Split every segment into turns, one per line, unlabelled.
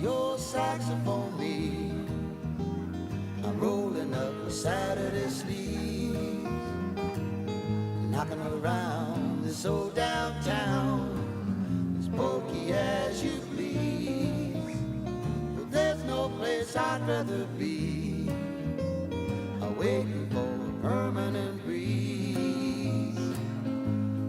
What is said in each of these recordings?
your saxophone me. I'm rolling up my Saturday sleeves, knocking around this old downtown, as pokey as you please. But there's no place I'd rather be, waiting for a permanent breeze.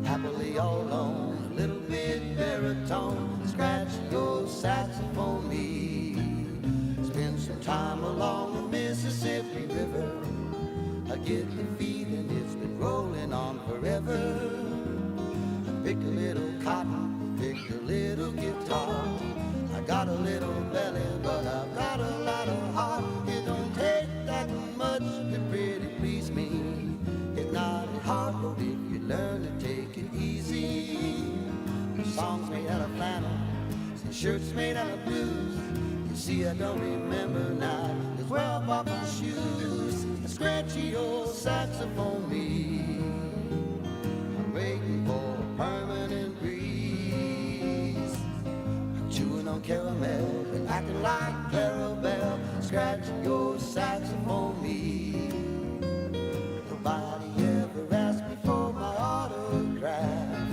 Happily all alone, a little bit baritone, scratch your saxophone me. Spend some time along the Mississippi River, I get the feeling it's been rolling on forever. I picked a little cotton, picked a little guitar. I got a little belly, but I've got a lot of heart. It don't take that much to pretty please me. It's not hard, but if you learn to take it easy. The songs made out of flannel, the shirts made out of blues. You see, I don't remember now, cause where I bought my shoes. A scratchy old saxophone me, I'm waiting for a permanent breeze. I'm chewing on caramel and acting like Clarabelle. Scratch your saxophone me. Nobody ever asked me for my autograph.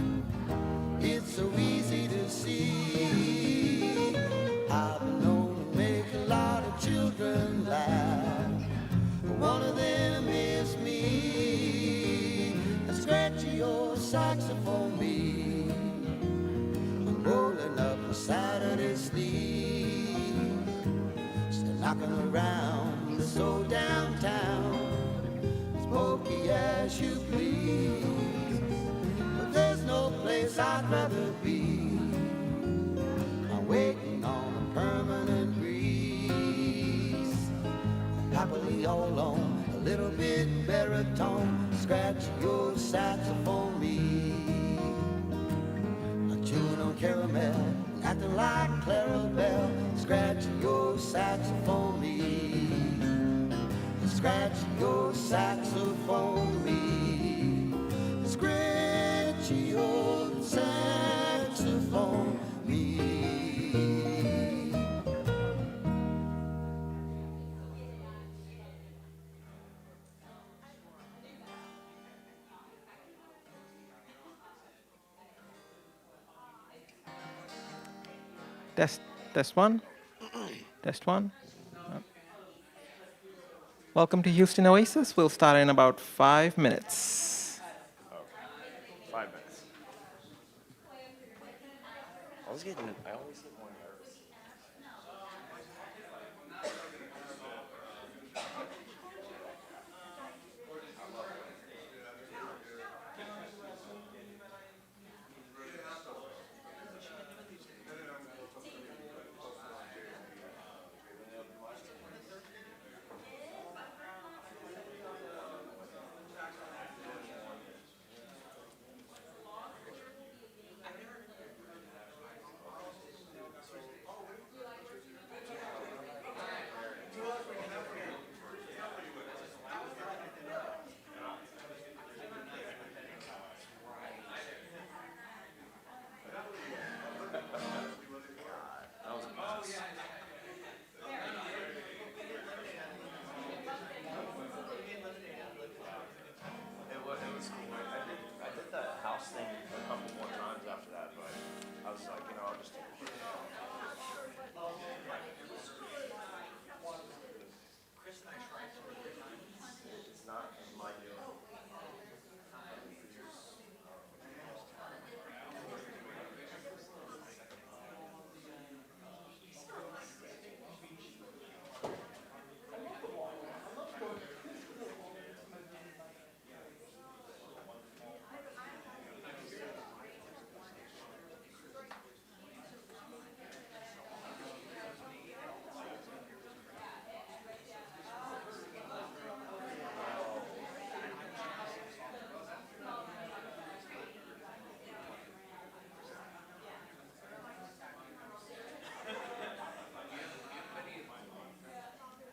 It's so easy to see. I've been known to make a lot of children laugh. One of them is me. Scratch your saxophone me. I'm rolling up a Saturday sleeve, still knocking around this old downtown, as pokey as you please. But there's no place I'd rather be, I'm waiting on a permanent breeze. Happily all alone, a little bit baritone, scratch your saxophone me. I'm chewing on caramel, acting like Clarabelle. Scratch your saxophone me. Scratch your saxophone me. Scratch your saxophone me.
Test one. Test one. Welcome to Houston Oasis. We'll start in about 5 minutes.
Okay. 5 minutes. I always get more nervous.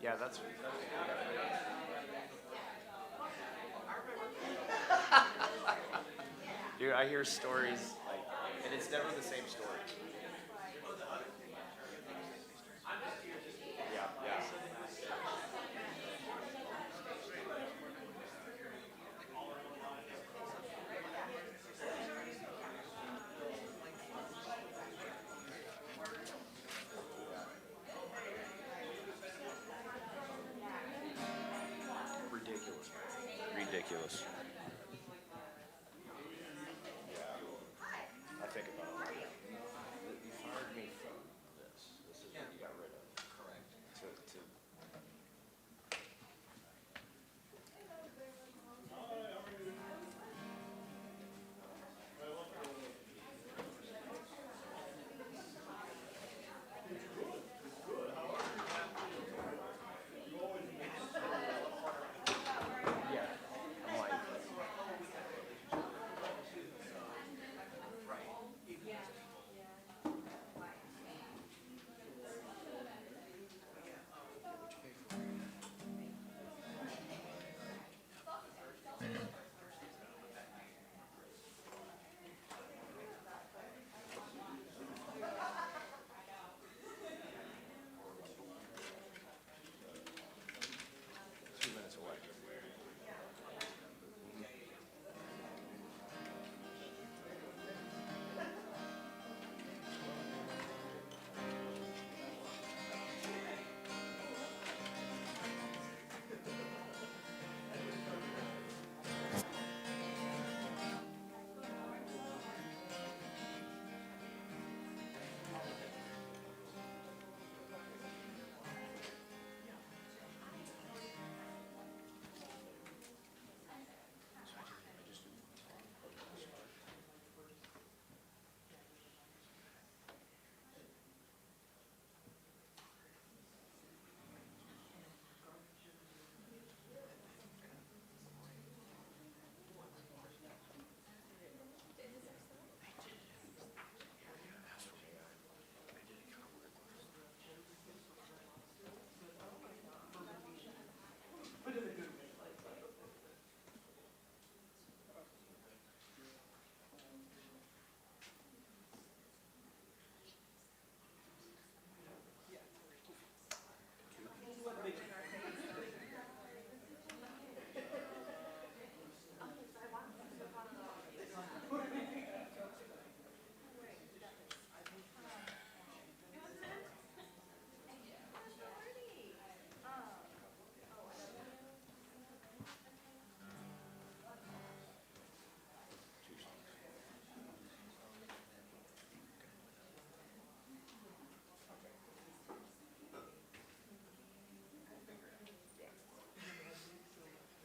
Yeah, that's. Dude, I hear stories like, and it's never the same story. this. I think about it like that. You fired me from this. This is what you got rid of. Correct. To 2 minutes away.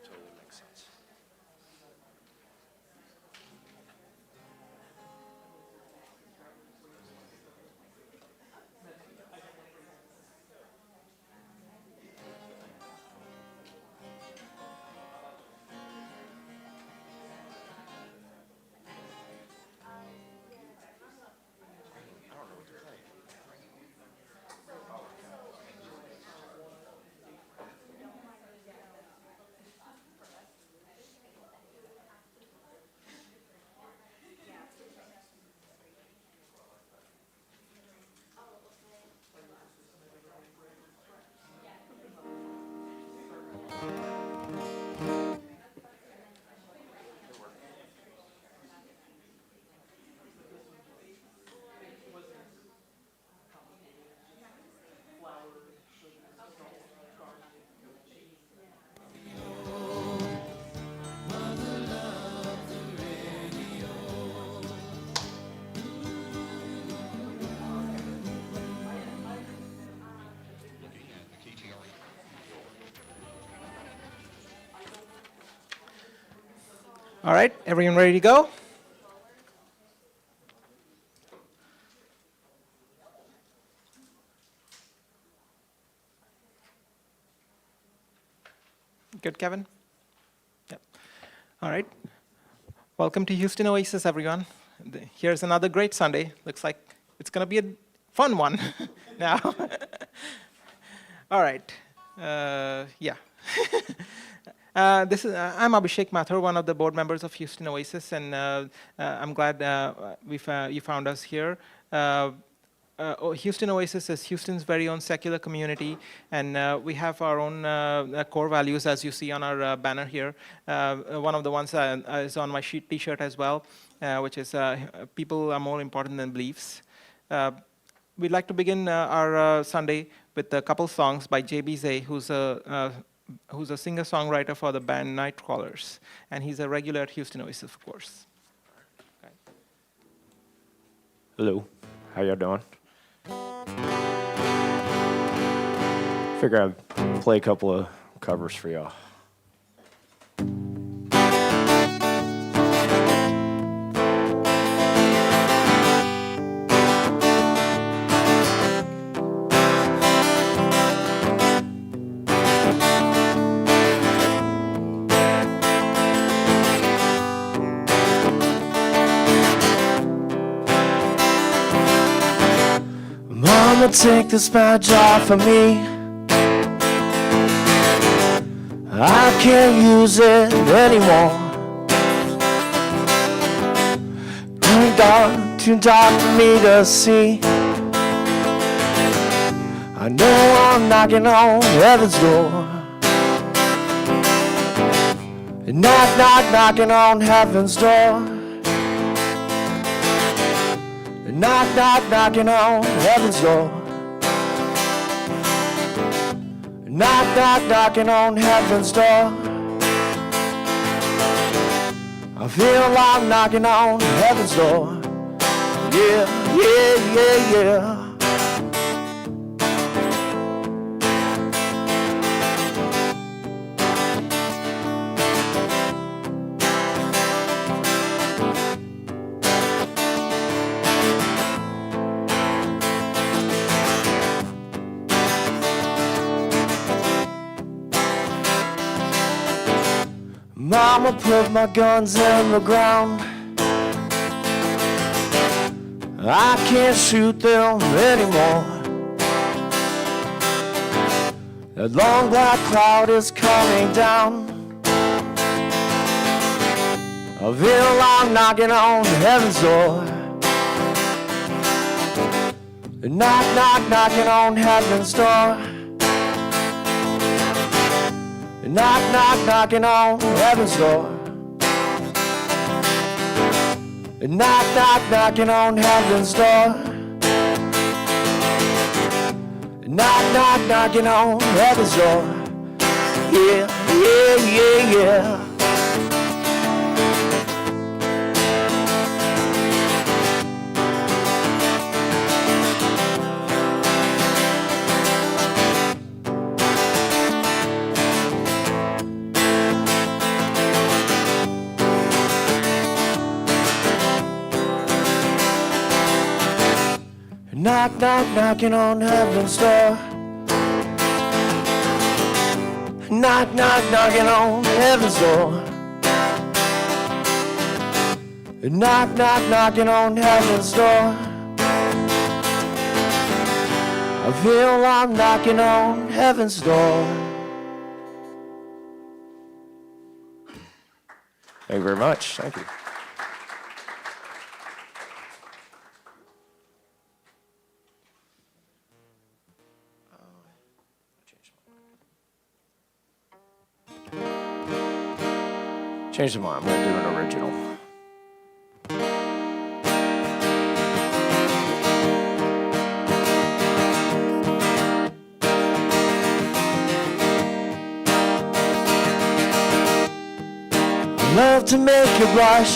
Totally makes sense. I don't know what to play.
All right, everyone ready to go? Good, Kevin? Yep. All right. Welcome to Houston Oasis, everyone. Here's another great Sunday. Looks like it's going to be a fun one now. All right. Yeah. I'm Abhishek Mathur, one of the board members of Houston Oasis, and I'm glad you found us here. Houston Oasis is Houston's very own secular community, and we have our own core values, as you see on our banner here. One of the ones is on my T-shirt as well, which is people are more important than beliefs. We'd like to begin our Sunday with a couple songs by Bee Zay, who's a who's a singer-songwriter for the band Nightcrawlers, and he's a regular at Houston Oasis, of course. Okay.
Hello, how y'all doing? Figure I'd play a couple of covers for y'all. Mama, take this badge off of me. I can't use it anymore. Too dark for me to see. I know I'm knocking on heaven's door. Knock, knock, knocking on heaven's door. Knock, knock, knocking on heaven's door. Knock, knock, knocking on heaven's door. I feel I'm knocking on heaven's door. Yeah, yeah, yeah, yeah. Mama put my guns in the ground. I can't shoot them anymore. That long black cloud is coming down. I feel I'm knocking on heaven's door. Knock, knock, knocking on heaven's door. Knock, knock, knocking on heaven's door. Knock, knock, knocking on heaven's door. Knock, knock, knocking on heaven's door. Yeah, yeah, yeah, yeah. Knock, knock, knocking on heaven's door. Knock, knock, knocking on heaven's door. Knock, knock, knocking on heaven's door. I feel I'm knocking on heaven's door. Thank you very much. Thank you. Change the mind. I'm going to do an original. Love to make you blush.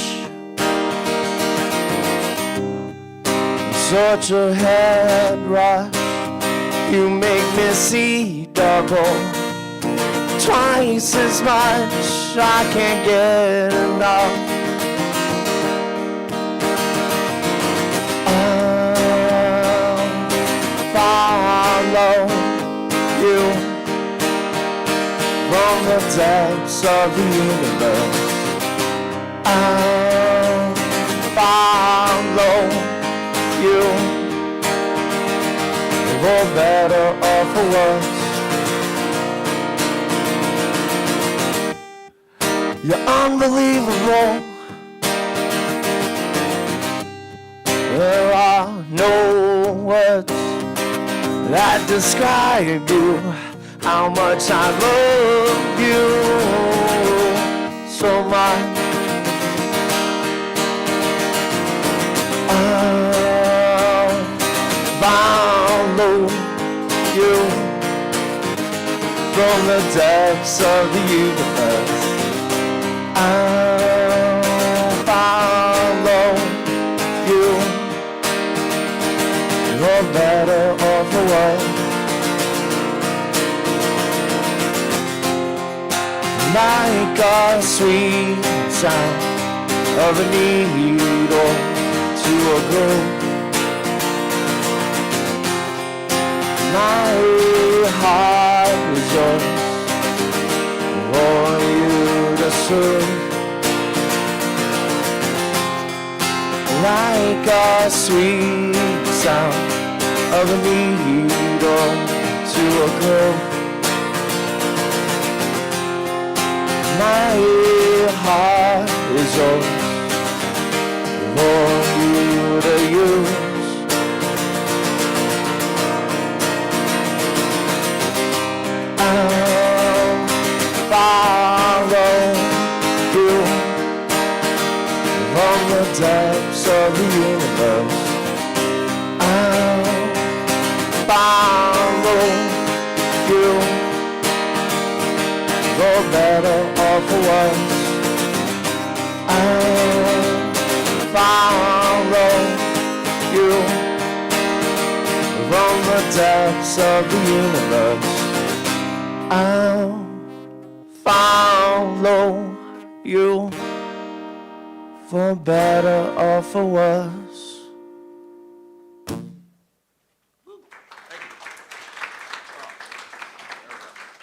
Such a head rush. You make me see double. Twice as much. I can't get enough. I'll follow you from the depths of the universe. I'll follow you for better or for worse. You're unbelievable. There are no words that describe you. How much I love you so much. I'll follow you from the depths of the universe. I'll follow you, for better or for worse. Like a sweet sound of a needle to a groove. My heart is yours for you to soothe. Like a sweet sound of a needle to a groove. My heart is yours for you to use. I'll follow you from the depths of the universe. I'll follow you, for better or for worse. I'll follow you from the depths of the universe. I'll follow you for better or for worse.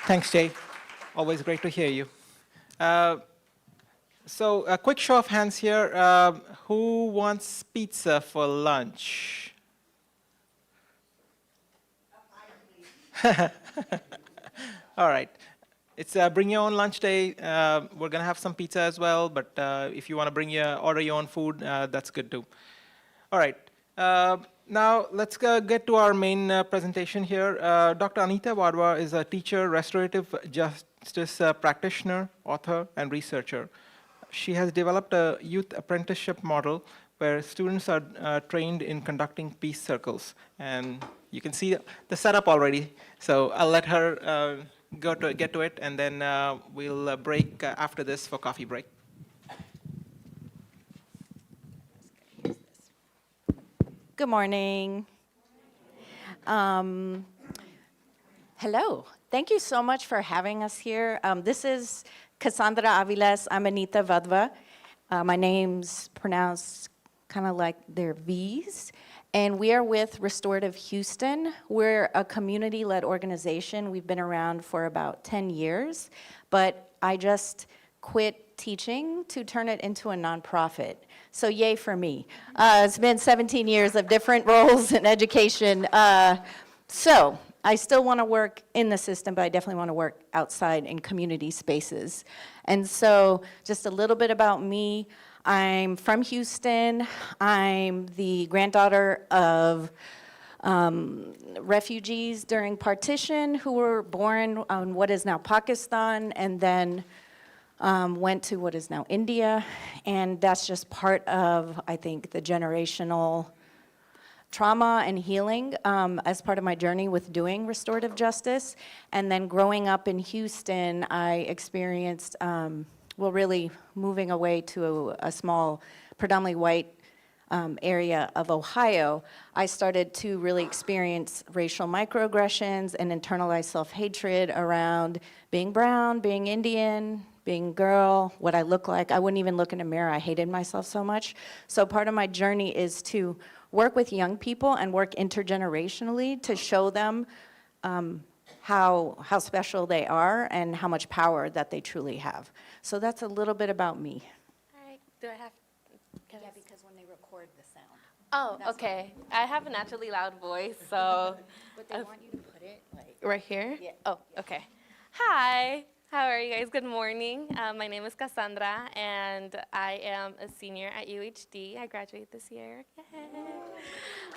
Thanks, Jay. Always great to hear you. So a quick show of hands here. Who wants pizza for lunch? All right. It's bring your own lunch day. We're going to have some pizza as well, but if you want to order your own food, that's good too. All right. Now, let's get to our main presentation here. Dr. Anita Wadhwa is a teacher, restorative justice practitioner, author, and researcher. She has developed a youth apprenticeship model where students are trained in conducting peace circles. And you can see the setup already. So I'll let her get to it, and then we'll break after this for coffee break.
Good morning. Hello. Thank you so much for having us here. This is Cassandra Aviles. I'm Anita Wadhwa. My name's pronounced kind of like they're V's. And we are with Restorative Houston. We're a community-led organization. We've been around for about 10 years, but I just quit teaching to turn it into a nonprofit. So yay for me. It's been 17 years of different roles in education. So I still want to work in the system, but I definitely want to work outside in community spaces. And so just a little bit about me. I'm from Houston. I'm the granddaughter of refugees during partition who were born on what is now Pakistan and then went to what is now India. And that's just part of, I think, the generational trauma and healing as part of my journey with doing restorative justice. And then growing up in Houston, I experienced really moving away to a small, predominantly white area of Ohio, I started to really experience racial microaggressions and internalized self-hatred around being brown, being Indian, being girl, what I look like. I wouldn't even look in a mirror. I hated myself so much. So part of my journey is to work with young people and work intergenerationally to show them how special they are and how much power that they truly have. So that's a little bit about me.
All right. Do I have?
Yeah, because when they record the sound.
Oh, okay. I have a naturally loud voice, so.
But they want you to put it like.
Right here?
Yeah.
Oh, okay. Hi. How are you guys? Good morning. My name is Cassandra, and I am a senior at UHD. I graduated this year.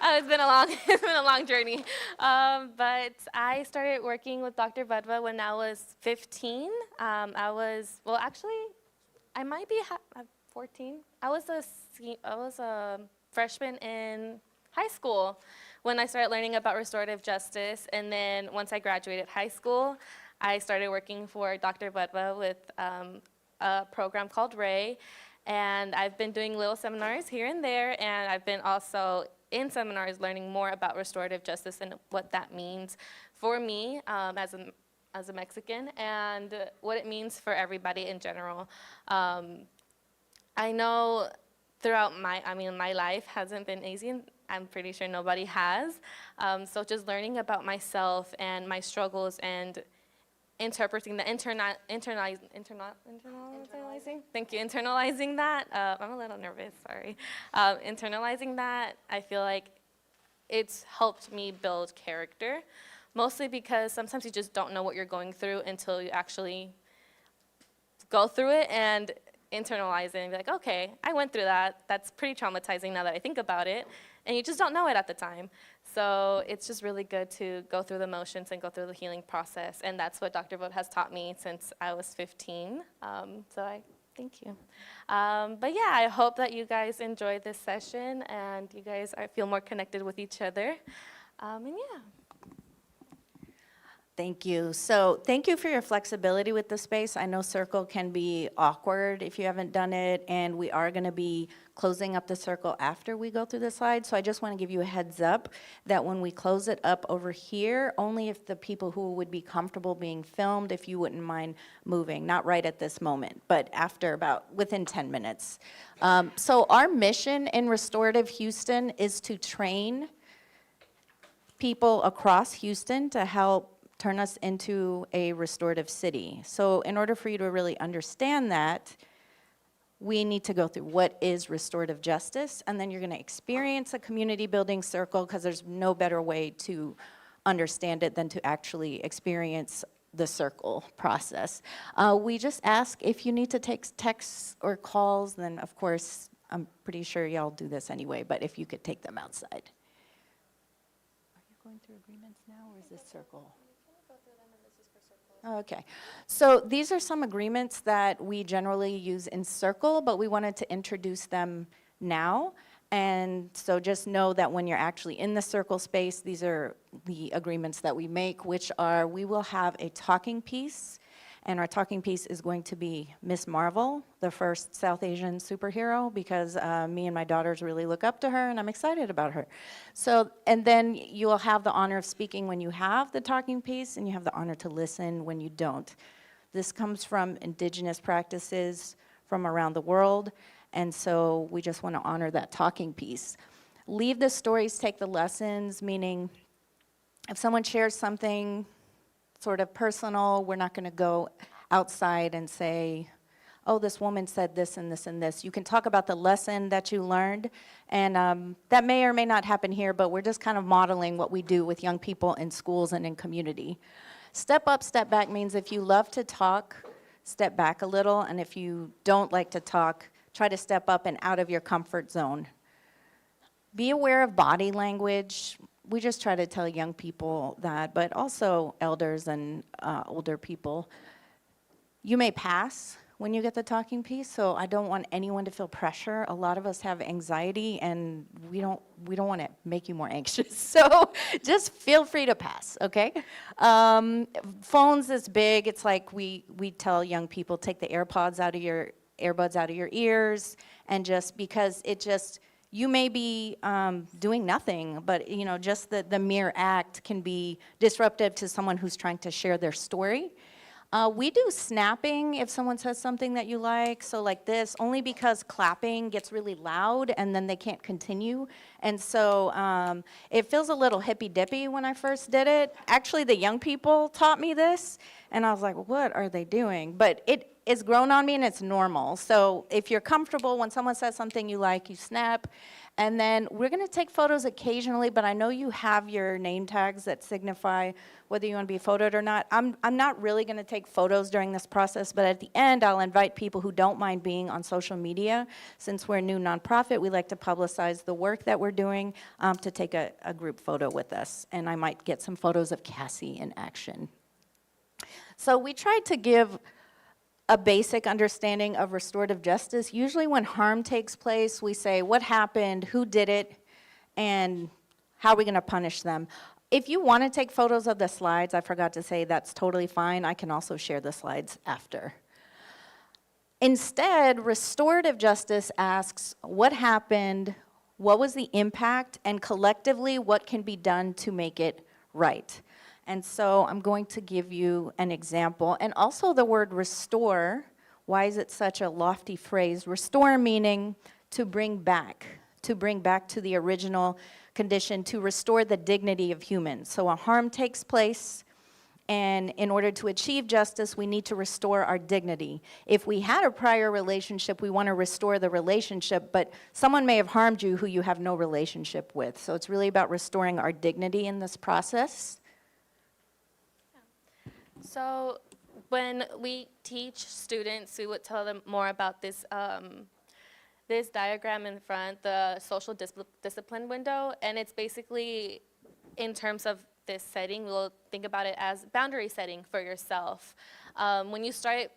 It's been a long journey. But I started working with Dr. Wadhwa when I was 15. I might be 14. I was a freshman in high school when I started learning about restorative justice, and then once I graduated high school, I started working for Dr. Wadwha with a program called Ray, and I've been doing little seminars here and there, and I've been also in seminars learning more about restorative justice and what that means for me as a Mexican, and what it means for everybody in general. I know throughout my life hasn't been easy, and I'm pretty sure nobody has. So just learning about myself and my struggles and interpreting the internalizing. Thank you, internalizing that. I'm a little nervous, sorry. Internalizing that, I feel like it's helped me build character, mostly because sometimes you just don't know what you're going through until you actually go through it and internalize it and be like, okay, I went through that. That's pretty traumatizing now that I think about it. And you just don't know it at the time. So it's just really good to go through the motions and go through the healing process. And that's what Dr. Vogt has taught me since I was 15. So I thank you. But yeah, I hope that you guys enjoyed this session and you guys feel more connected with each other. And yeah.
Thank you. So thank you for your flexibility with the space. I know circle can be awkward if you haven't done it, and we are going to be closing up the circle after we go through the slides. So I just want to give you a heads up that when we close it up over here, only if the people who would be comfortable being filmed, if you wouldn't mind moving, not right at this moment, but after about within 10 minutes. So our mission in Restorative Houston is to train people across Houston to help turn us into a restorative city. So in order for you to really understand that, we need to go through what is restorative justice, and then you're going to experience a community building circle, because there's no better way to understand it than to actually experience the circle process. We just ask if you need to take texts or calls, then of course, I'm pretty sure y'all do this anyway, but if you could take them outside. Are you going through agreements now, or is this circle? Okay, so these are some agreements that we generally use in circle, but we wanted to introduce them now. And so just know that when you're actually in the circle space, these are the agreements that we make, which are, we will have a talking piece, and our talking piece is going to be Miss Marvel, the first South Asian superhero, because me and my daughters really look up to her, and I'm excited about her. So, and then you will have the honor of speaking when you have the talking piece, and you have the honor to listen when you don't. This comes from indigenous practices from around the world, and so we just want to honor that talking piece. Leave the stories, take the lessons, meaning if someone shares something sort of personal, we're not going to go outside and say, oh, this woman said this and this and this. You can talk about the lesson that you learned, and that may or may not happen here, but we're just kind of modeling what we do with young people in schools and in community. Step up, step back means if you love to talk, step back a little, and if you don't like to talk, try to step up and out of your comfort zone. Be aware of body language. We just try to tell young people that, but also elders and older people. You may pass when you get the talking piece, so I don't want anyone to feel pressure. A lot of us have anxiety, and we don't want to make you more anxious. So just feel free to pass, okay? Phones is big. It's like we tell young people, take the earbuds out of your ears, and just because it just, you may be doing nothing, but you know, just the mere act can be disruptive to someone who's trying to share their story. We do snapping if someone says something that you like, so like this, only because clapping gets really loud and then they can't continue. And so it feels a little hippy-dippy when I first did it. Actually, the young people taught me this, and I was like, what are they doing? But it's grown on me and it's normal. So if you're comfortable, when someone says something you like, you snap. And then we're gonna take photos occasionally, but I know you have your name tags that signify whether you wanna be photoed or not. I'm not really gonna take photos during this process, but at the end, I'll invite people who don't mind being on social media. Since we're a new nonprofit, we like to publicize the work that we're doing, to take a group photo with us. And I might get some photos of Cassie in action. So we tried to give a basic understanding of restorative justice. Usually when harm takes place, we say what happened, who did it, and how are we going to punish them. If you want to take photos of the slides, I forgot to say that's totally fine. I can also share the slides after. Instead, restorative justice asks what happened, what was the impact, and collectively what can be done to make it right. And so I'm going to give you an example. And also the word restore, why is it such a lofty phrase? Restore meaning to bring back to the original condition, to restore the dignity of humans. So a harm takes place, and in order to achieve justice, we need to restore our dignity. If we had a prior relationship, we want to restore the relationship, but someone may have harmed you who you have no relationship with. So it's really about restoring our dignity in this process.
So when we teach students, we would tell them more about this this diagram in front, the social discipline window, and it's basically in terms of this setting, we'll think about it as boundary setting for yourself. When you start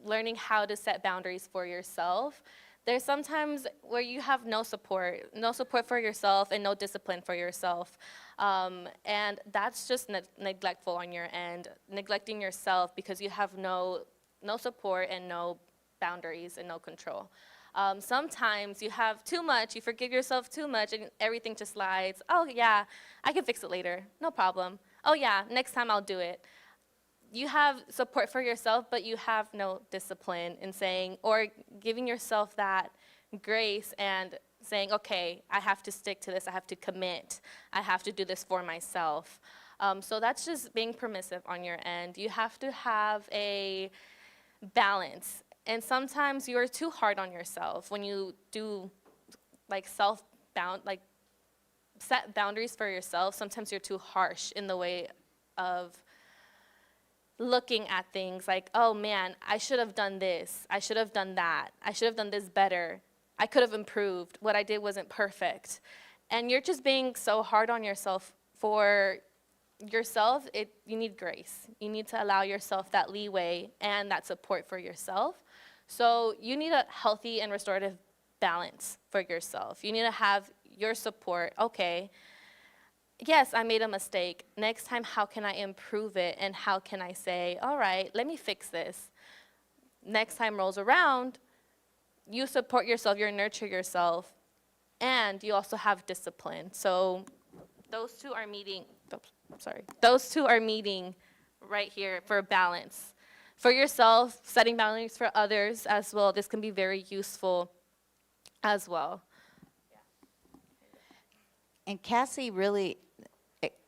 learning how to set boundaries for yourself, there's sometimes where you have no support for yourself and no discipline for yourself. And that's just neglectful on your end, neglecting yourself because you have no support and no boundaries and no control. Sometimes you have too much, you forgive yourself too much, and everything just slides. Oh yeah, I can fix it later, no problem. Oh yeah, next time I'll do it. You have support for yourself, but you have no discipline in saying, or giving yourself that grace and saying, okay, I have to stick to this, I have to commit, I have to do this for myself. So that's just being permissive on your end. You have to have a balance. And sometimes you're too hard on yourself when you do like set boundaries for yourself. Sometimes you're too harsh in the way of looking at things like, oh man, I should have done this, I should have done that, I should have done this better, I could have improved, what I did wasn't perfect. And you're just being so hard on yourself. For yourself, you need grace. You need to allow yourself that leeway and that support for yourself. So you need a healthy and restorative balance for yourself. You need to have your support. Okay, yes, I made a mistake. Next time, how can I improve it? And how can I say, all right, let me fix this. Next time rolls around, you support yourself, you nurture yourself, and you also have discipline. So those two are meeting, those two are meeting right here for balance. For yourself, setting boundaries for others as well. This can be very useful as well.
And Cassie really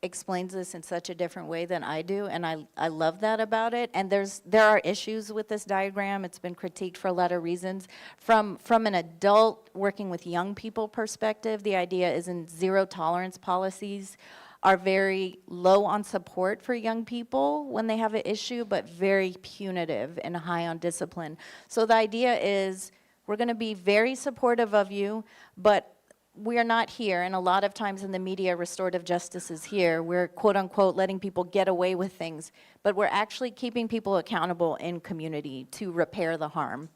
explains this in such a different way than I do, and I love that about it. And there are issues with this diagram. It's been critiqued for a lot of reasons. From an adult working with young people perspective, the idea is in zero tolerance policies are very low on support for young people when they have an issue, but very punitive and high on discipline. So the idea is we're going to be very supportive of you, but we are not here, and a lot of times in the media, restorative justice is here. We're quote-unquote letting people get away with things, but we're actually keeping people accountable in community to repair the harm.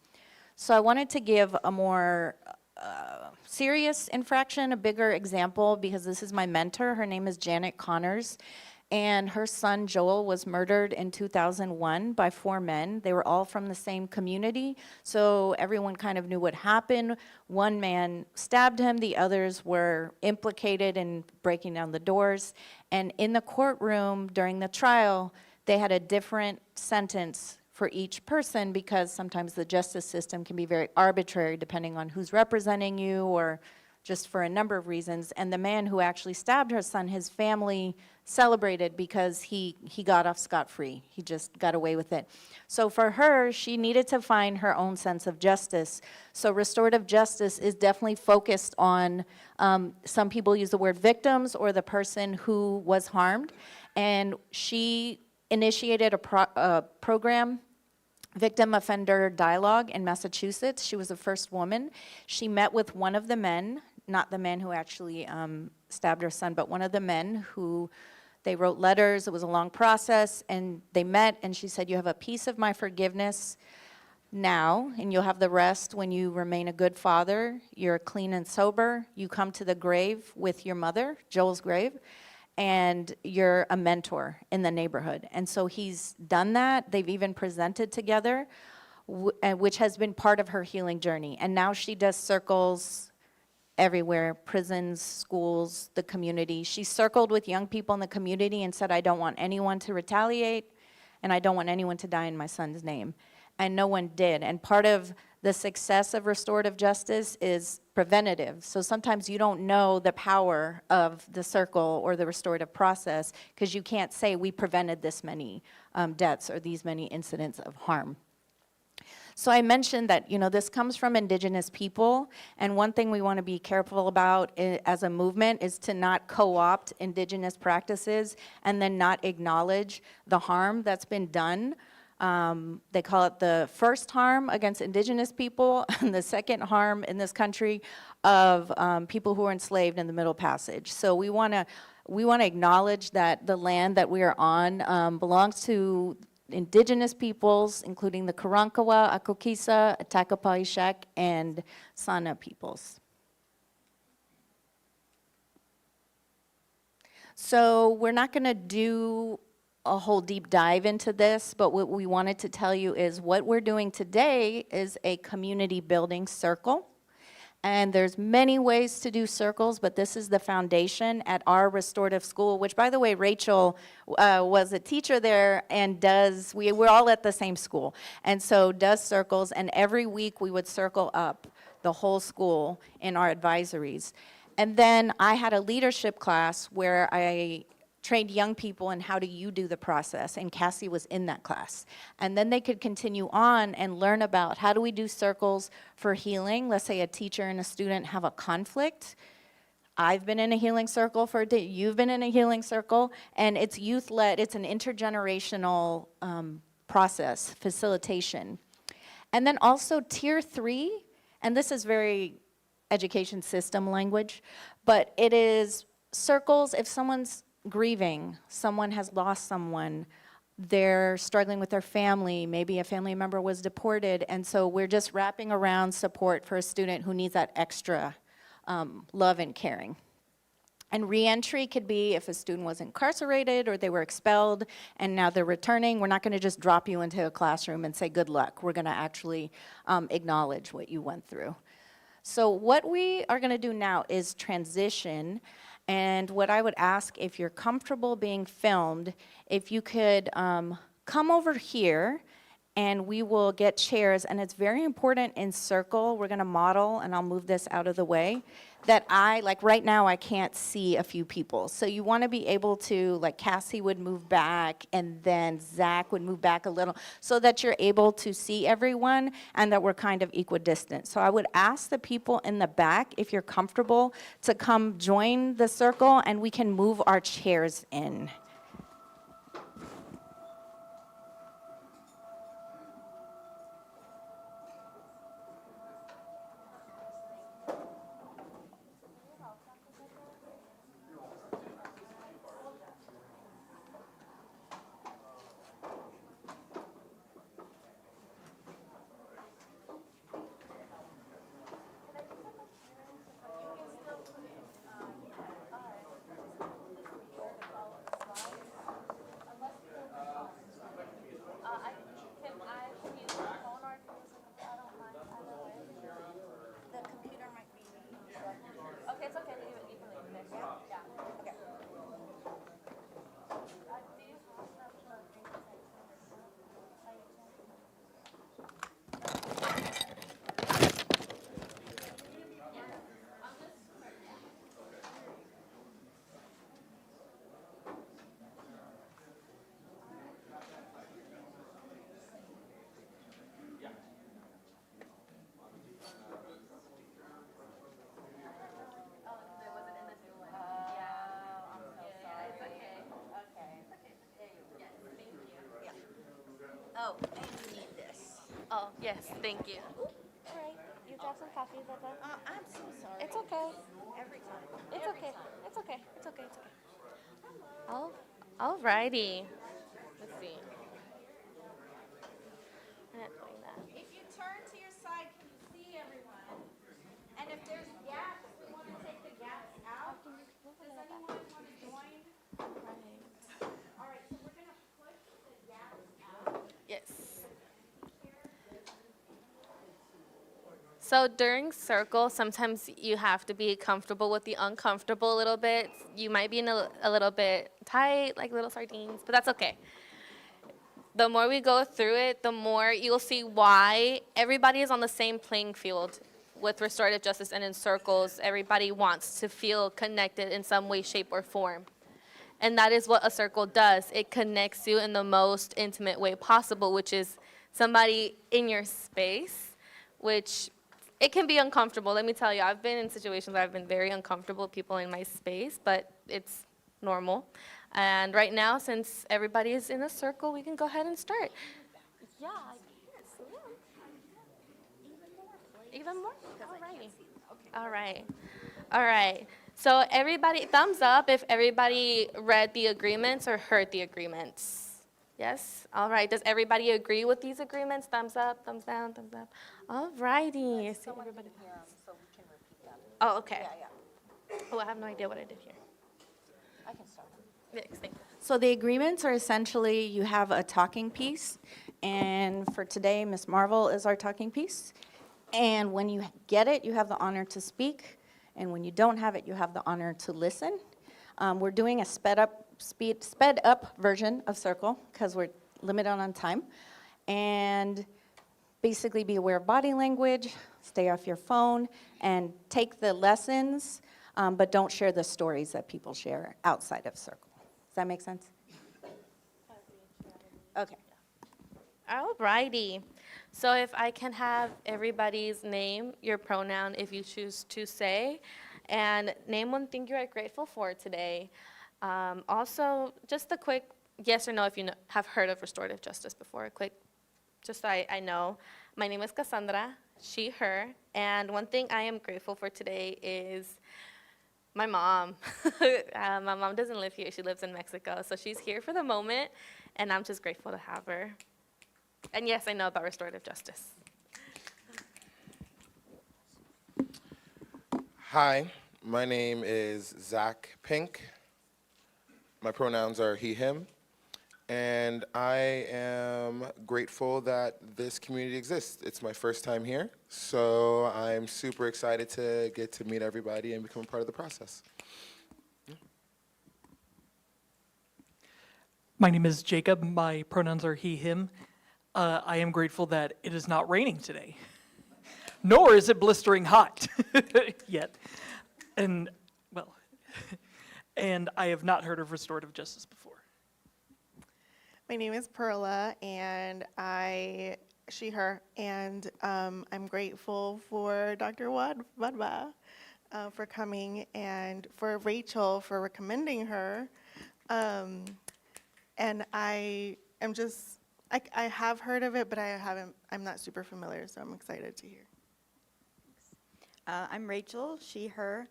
So I wanted to give a more serious infraction, a bigger example, because this is my mentor. Her name is Janet Connors, and her son Joel was murdered in 2001 by 4 men. They were all from the same community, so everyone kind of knew what happened. One man stabbed him, the others were implicated in breaking down the doors, and in the courtroom during the trial, they had a different sentence for each person because sometimes the justice system can be very arbitrary depending on who's representing you or just for a number of reasons. And the man who actually stabbed her son, his family celebrated because he got off scot-free. He just got away with it. So for her, she needed to find her own sense of justice. So restorative justice is definitely focused on, some people use the word victims or the person who was harmed. And she initiated a program, Victim Offender Dialogue in Massachusetts. She was the first woman. She met with one of the men, not the man who actually stabbed her son, but one of the men who, they wrote letters. It was a long process, and they met, and she said, you have a piece of my forgiveness now, and you'll have the rest when you remain a good father. You're clean and sober. You come to the grave with your mother, Joel's grave, and you're a mentor in the neighborhood. And so he's done that. They've even presented together, which has been part of her healing journey. And now she does circles everywhere, prisons, schools, the community. She circled with young people in the community and said, I don't want anyone to retaliate, and I don't want anyone to die in my son's name. And no one did. And part of the success of restorative justice is preventative. So sometimes you don't know the power of the circle or the restorative process because you can't say we prevented this many deaths or these many incidents of harm. So I mentioned that, this comes from indigenous people, and one thing we want to be careful about as a movement is to not co-opt indigenous practices and then not acknowledge the harm that's been done. They call it the first harm against indigenous people and the second harm in this country of people who were enslaved in the Middle Passage. So we want to acknowledge that the land that we are on belongs to indigenous peoples, including the Karankawa, Akokisa, Atakapaishek, and Sana peoples. So we're not going to do a whole deep dive into this, but what we wanted to tell you is what we're doing today is a community building circle. And there's many ways to do circles, but this is the foundation at our restorative school, which, by the way, Rachel was a teacher there and we're all at the same school, and so does circles, and every week we would circle up the whole school in our advisories. And then I had a leadership class where I trained young people in how do you do the process, and Cassie was in that class. And then they could continue on and learn about how do we do circles for healing. Let's say a teacher and a student have a conflict. I've been in a healing circle for a day, you've been in a healing circle, and it's youth-led, it's an intergenerational process, facilitation. And then also tier 3, and this is very education system language, but it is circles if someone's grieving, someone has lost someone, they're struggling with their family, maybe a family member was deported, and so we're just wrapping around support for a student who needs that extra love and caring. And reentry could be if a student was incarcerated or they were expelled and now they're returning. We're not going to just drop you into a classroom and say good luck. We're going to actually acknowledge what you went through. So what we are going to do now is transition. And what I would ask, if you're comfortable being filmed, if you could come over here and we will get chairs. And it's very important in circle, we're gonna model, and I'll move this out of the way, that like right now I can't see a few people. So you wanna be able to, like Cassie would move back and then Zach would move back a little so that you're able to see everyone and that we're kind of equidistant. So I would ask the people in the back, if you're comfortable, to come join the circle and we can move our chairs in.
Oh, and you need this. Oh, yes, thank you. All right, you drop some coffee, Wadwha?
I'm so sorry.
It's okay.
Every time.
It's okay. It's okay. It's okay. It's okay. Oh, alrighty. Let's see. I'm not doing that.
If you turn to your side, can you see everyone? And if there's gaps, we want to take the gaps out. Does anyone want to join
So during circle, sometimes you have to be comfortable with the uncomfortable a little bit. You might be in a little bit tight, like little sardines, but that's okay. The more we go through it, the more you'll see why everybody is on the same playing field with restorative justice and in circles. Everybody wants to feel connected in some way, shape, or form. And that is what a circle does. It connects you in the most intimate way possible, which is somebody in your space, which it can be uncomfortable. Let me tell you, I've been in situations where I've been very uncomfortable with people in my space, but it's normal. And right now, since everybody is in a circle, we can go ahead and start. Yeah, yes, even more? All right. All right. All right. So everybody, thumbs up if everybody read the agreements or heard the agreements. Yes? All right. Does everybody agree with these agreements? Thumbs up, thumbs down, thumbs up. All righty. I see everybody. Oh, okay. Oh, I have no idea what I did here. I can start. Thank you.
So the agreements are essentially, you have a talking piece, and for today, Ms. Marvel is our talking piece. And when you get it, you have the honor to speak, and when you don't have it, you have the honor to listen. We're doing a sped up version of Circle, because we're limited on time. And basically be aware of body language, stay off your phone, and take the lessons, but don't share the stories that people share outside of Circle. Does that make sense? Okay.
All righty. So if I can have everybody's name, your pronoun if you choose to say, and name one thing you are grateful for today. Also, just a quick yes or no if you have heard of restorative justice before. A quick, just so I know. My name is Cassandra, she, her, and one thing I am grateful for today is my mom. My mom doesn't live here, she lives in Mexico, so she's here for the moment, and I'm just grateful to have her. And yes, I know about restorative justice.
Hi, my name is Zach Pink. My pronouns are he, him. And I am grateful that this community exists. It's my first time here, so I'm super excited to get to meet everybody and become a part of the process.
My name is Jacob. My pronouns are he, him. I am grateful that it is not raining today, nor is it blistering hot yet. And, well, and I have not heard of restorative justice before.
My name is Perla, and she, her, and I'm grateful for Dr. Wadwha for coming, and for Rachel for recommending her. And I am just, I have heard of it, but I'm not super familiar, so I'm excited to hear.
I'm Rachel, she, her.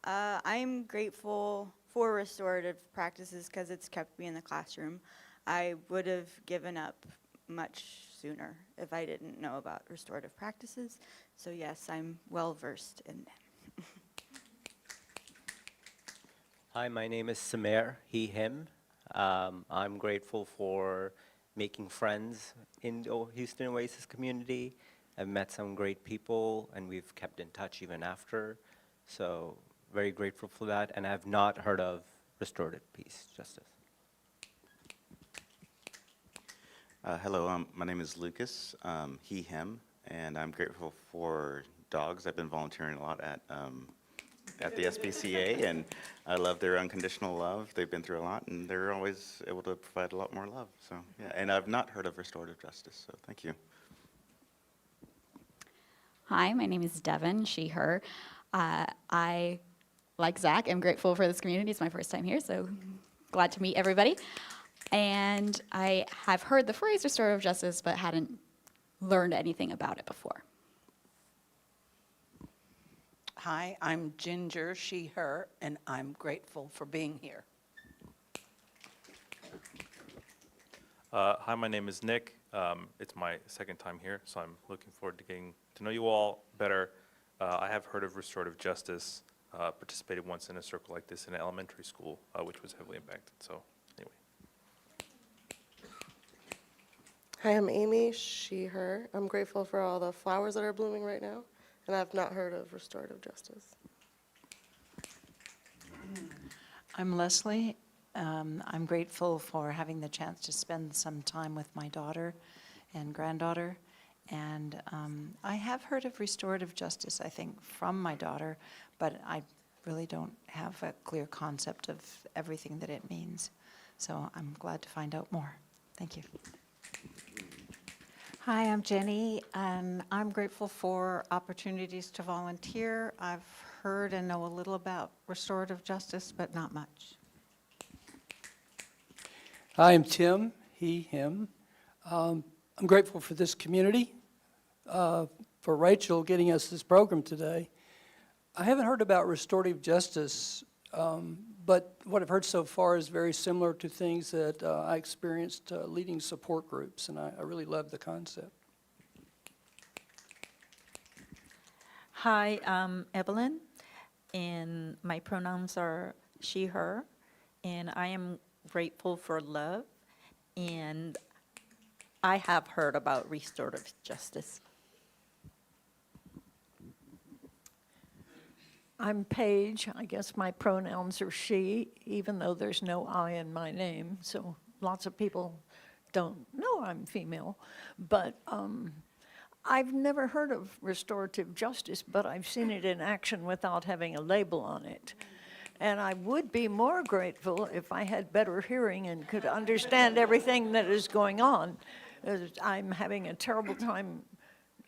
I'm grateful for restorative practices because it's kept me in the classroom. I would have given up much sooner if I didn't know about restorative practices. So yes, I'm well versed in them.
Hi, my name is Samer, he, him. I'm grateful for making friends in the Houston Oasis community. I've met some great people, and we've kept in touch even after. So very grateful for that, and I've not heard of restorative peace justice.
Hello, my name is Lucas, he, him, and I'm grateful for dogs. I've been volunteering a lot at the SPCA, and I love their unconditional love. They've been through a lot, and they're always able to provide a lot more love. So, yeah, and I've not heard of restorative justice, so thank you.
Hi, my name is Devin, she, her. I, like Zach, am grateful for this community. It's my first time here, so glad to meet everybody. And I have heard the phrase restorative justice, but hadn't learned anything about it before.
Hi, I'm Ginger, she, her, and I'm grateful for being here.
Hi, my name is Nick. It's my second time here, so I'm looking forward to getting to know you all better. I have heard of restorative justice, participated once in a circle like this in elementary school, which was heavily impacted. So anyway.
Hi, I'm Amy, she, her. I'm grateful for all the flowers that are blooming right now and I've not heard of restorative justice.
I'm Leslie. I'm grateful for having the chance to spend some time with my daughter and granddaughter. And I have heard of restorative justice, I think, from my daughter, but I really don't have a clear concept of everything that it means. So I'm glad to find out more. Thank you.
Hi, I'm Jenny, and I'm grateful for opportunities to volunteer. I've heard and know a little about restorative justice, but not much.
Hi, I'm Tim, he, him. I'm grateful for this community, for Rachel getting us this program today. I haven't heard about restorative justice, but what I've heard so far is very similar to things that I experienced leading support groups, and I really love the concept.
Hi, I'm Evelyn, and my pronouns are she, her, and I am grateful for love, and I have heard about restorative justice.
I'm Paige. I guess my pronouns are she, even though there's no I in my name. So lots of people don't know I'm female. But I've never heard of restorative justice, but I've seen it in action without having a label on it. And I would be more grateful if I had better hearing and could understand everything that is going on. I'm having a terrible time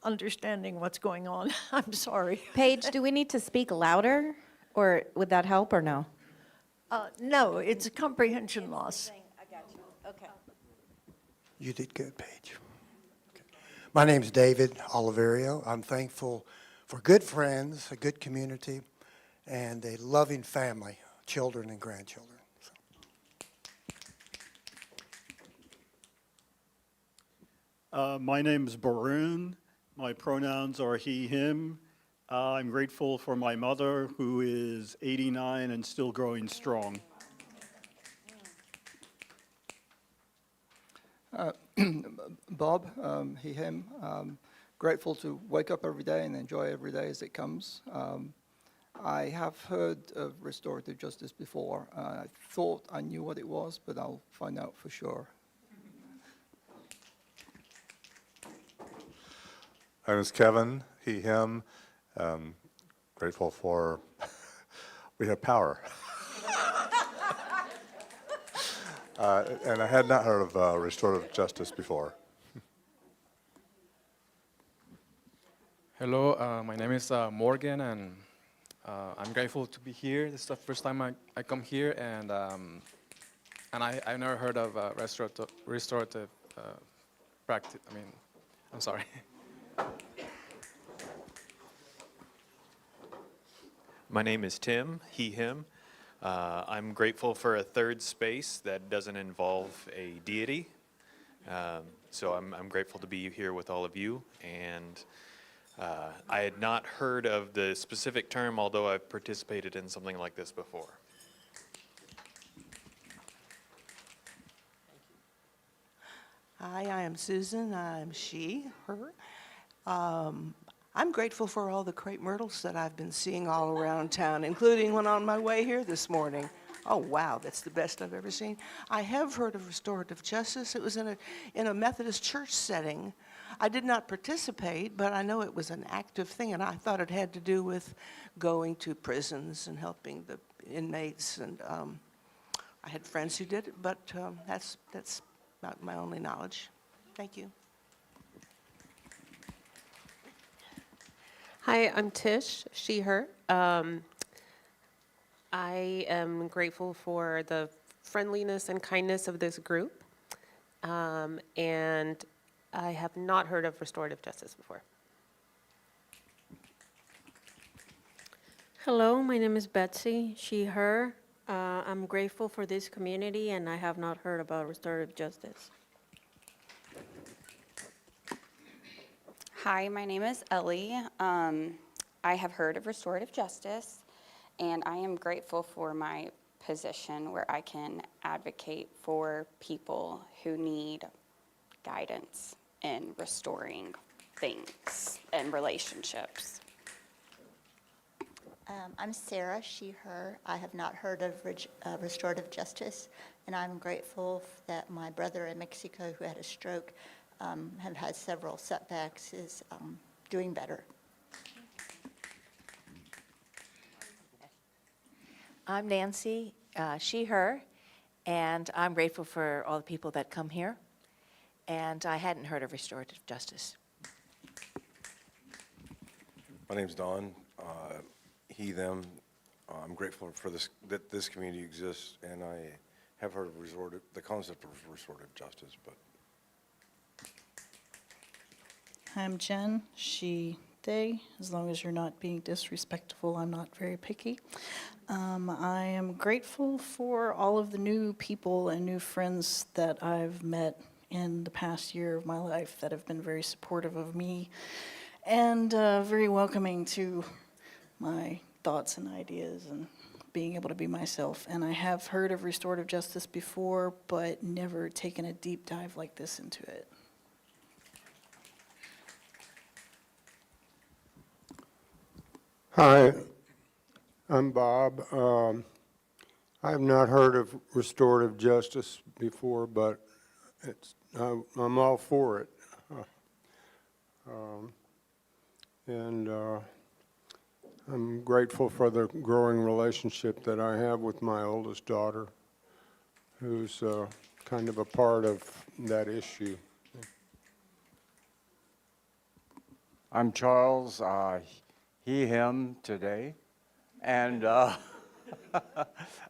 understanding what's going on. I'm sorry.
Paige, do we need to speak louder, or would that help, or no?
No, it's a comprehension loss.
I got you. Okay.
You did good, Paige. Okay. My name's David Oliverio. I'm thankful for good friends, a good community, and a loving family, children and grandchildren.
My name is Barun. My pronouns are he, him. I'm grateful for my mother, who is 89 and still growing strong.
Bob, he, him. Grateful to wake up every day and enjoy every day as it comes. I have heard of restorative justice before. I thought I knew what it was, but I'll find out for sure.
My name is Kevin, he, him. Grateful for, we have power. And I had not heard of restorative justice before.
Hello, my name is Morgan, and I'm grateful to be here. This is the first time I come here, and I've never heard of restorative practice. I'm sorry.
My name is Tim, he, him. I'm grateful for a third space that doesn't involve a deity. So I'm grateful to be here with all of you. And I had not heard of the specific term, although I've participated in something like this before.
Hi, I am Susan. I'm she, her. I'm grateful for all the crepe myrtles that I've been seeing all around town, including one on my way here this morning. Oh, wow, that's the best I've ever seen. I have heard of restorative justice. It was in a Methodist church setting. I did not participate, but I know it was an active thing, and I thought it had to do with going to prisons and helping the inmates. And I had friends who did it, but that's not my only knowledge. Thank you.
Hi, I'm Tish, she, her. I am grateful for the friendliness and kindness of this group, and I have not heard of restorative justice before.
Hello, my name is Betsy, she, her. I'm grateful for this community, and I have not heard about restorative justice.
Hi, my name is Ellie. I have heard of restorative justice, and I am grateful for my position where I can advocate for people who need guidance in restoring things and relationships.
I'm Sarah, she, her. I have not heard of restorative justice, and I'm grateful that my brother in Mexico who had a stroke, have had several setbacks, is doing better.
I'm Nancy, she, her, and I'm grateful for all the people that come here. And I hadn't heard of restorative justice.
My name's Don, he, them. I'm grateful for that this community exists, and I have heard of the concept of restorative justice, but.
I'm Jen, she, they. As long as you're not being disrespectful, I'm not very picky. I am grateful for all of the new people and new friends that I've met in the past year of my life that have been very supportive of me and very welcoming to my thoughts and ideas and being able to be myself. And I have heard of restorative justice before, but never taken a deep dive like this into it.
Hi, I'm Bob. I have not heard of restorative justice before, but I'm all for it. I'm grateful for the growing relationship that I have with my oldest daughter, who's kind of a part of that issue.
I'm Charles, he, him today, and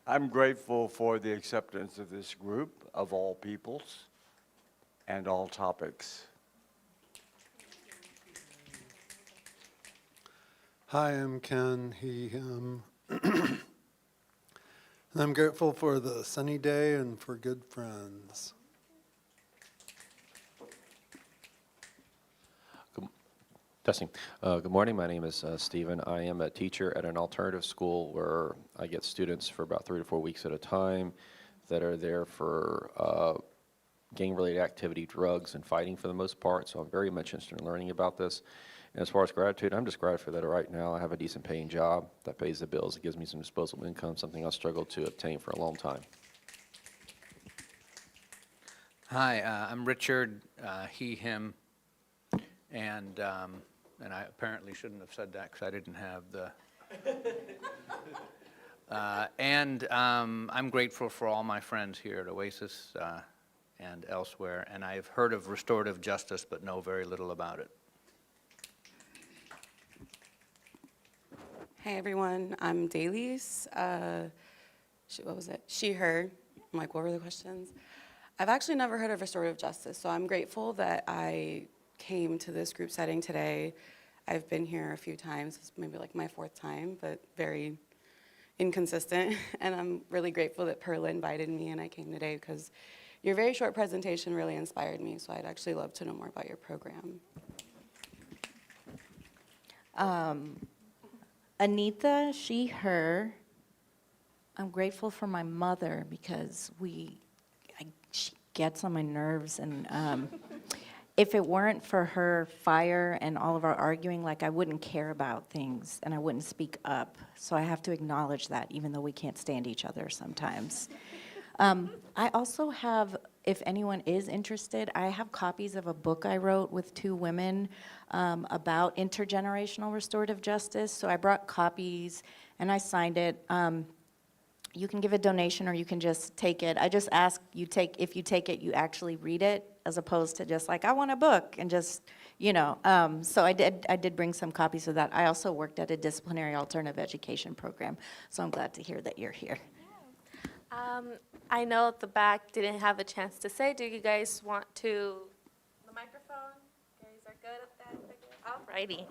I'm grateful for the acceptance of this group of all peoples and all topics.
Hi, I'm Ken, he, him. And I'm grateful for the sunny day and for good friends.
Testing. Good morning. My name is Stephen. I am a teacher at an alternative school where I get students for about 3 to 4 weeks at a time that are there for gang-related activity, drugs, and fighting for the most part. So I'm very much interested in learning about this. And as far as gratitude, I'm just grateful that right now I have a decent paying job that pays the bills. It gives me some disposable income, something I struggled to obtain for a long time.
Hi, I'm Richard, he, him, and I apparently shouldn't have said that because I didn't have the. I'm grateful for all my friends here at Oasis and elsewhere, and I've heard of restorative justice but know very little about it.
Hey everyone, I'm Dailies. What was it? She, her. I'm like, what were the questions? I've actually never heard of restorative justice, so I'm grateful that I came to this group setting today. I've been here a few times, it's maybe like my 4th time, but very inconsistent. And I'm really grateful that Perla invited me and I came today because your very short presentation really inspired me, so I'd actually love to know more about your program.
Anita, she, her. I'm grateful for my mother because she gets on my nerves, and if it weren't for her fire and all of our arguing, like I wouldn't care about things and I wouldn't speak up. So I have to acknowledge that, even though we can't stand each other sometimes. I also have, if anyone is interested, I have copies of a book I wrote with 2 women about intergenerational restorative justice. So I brought copies and I signed it. You can give a donation or you can just take it. I just ask if you take it, you actually read it, as opposed to just like, I want a book and just, so I did bring some copies of that. I also worked at a disciplinary alternative education program, so I'm glad to hear that you're here.
I know at the back didn't have a chance to say, do you guys want to, the microphone? You guys are good at that? Alrighty.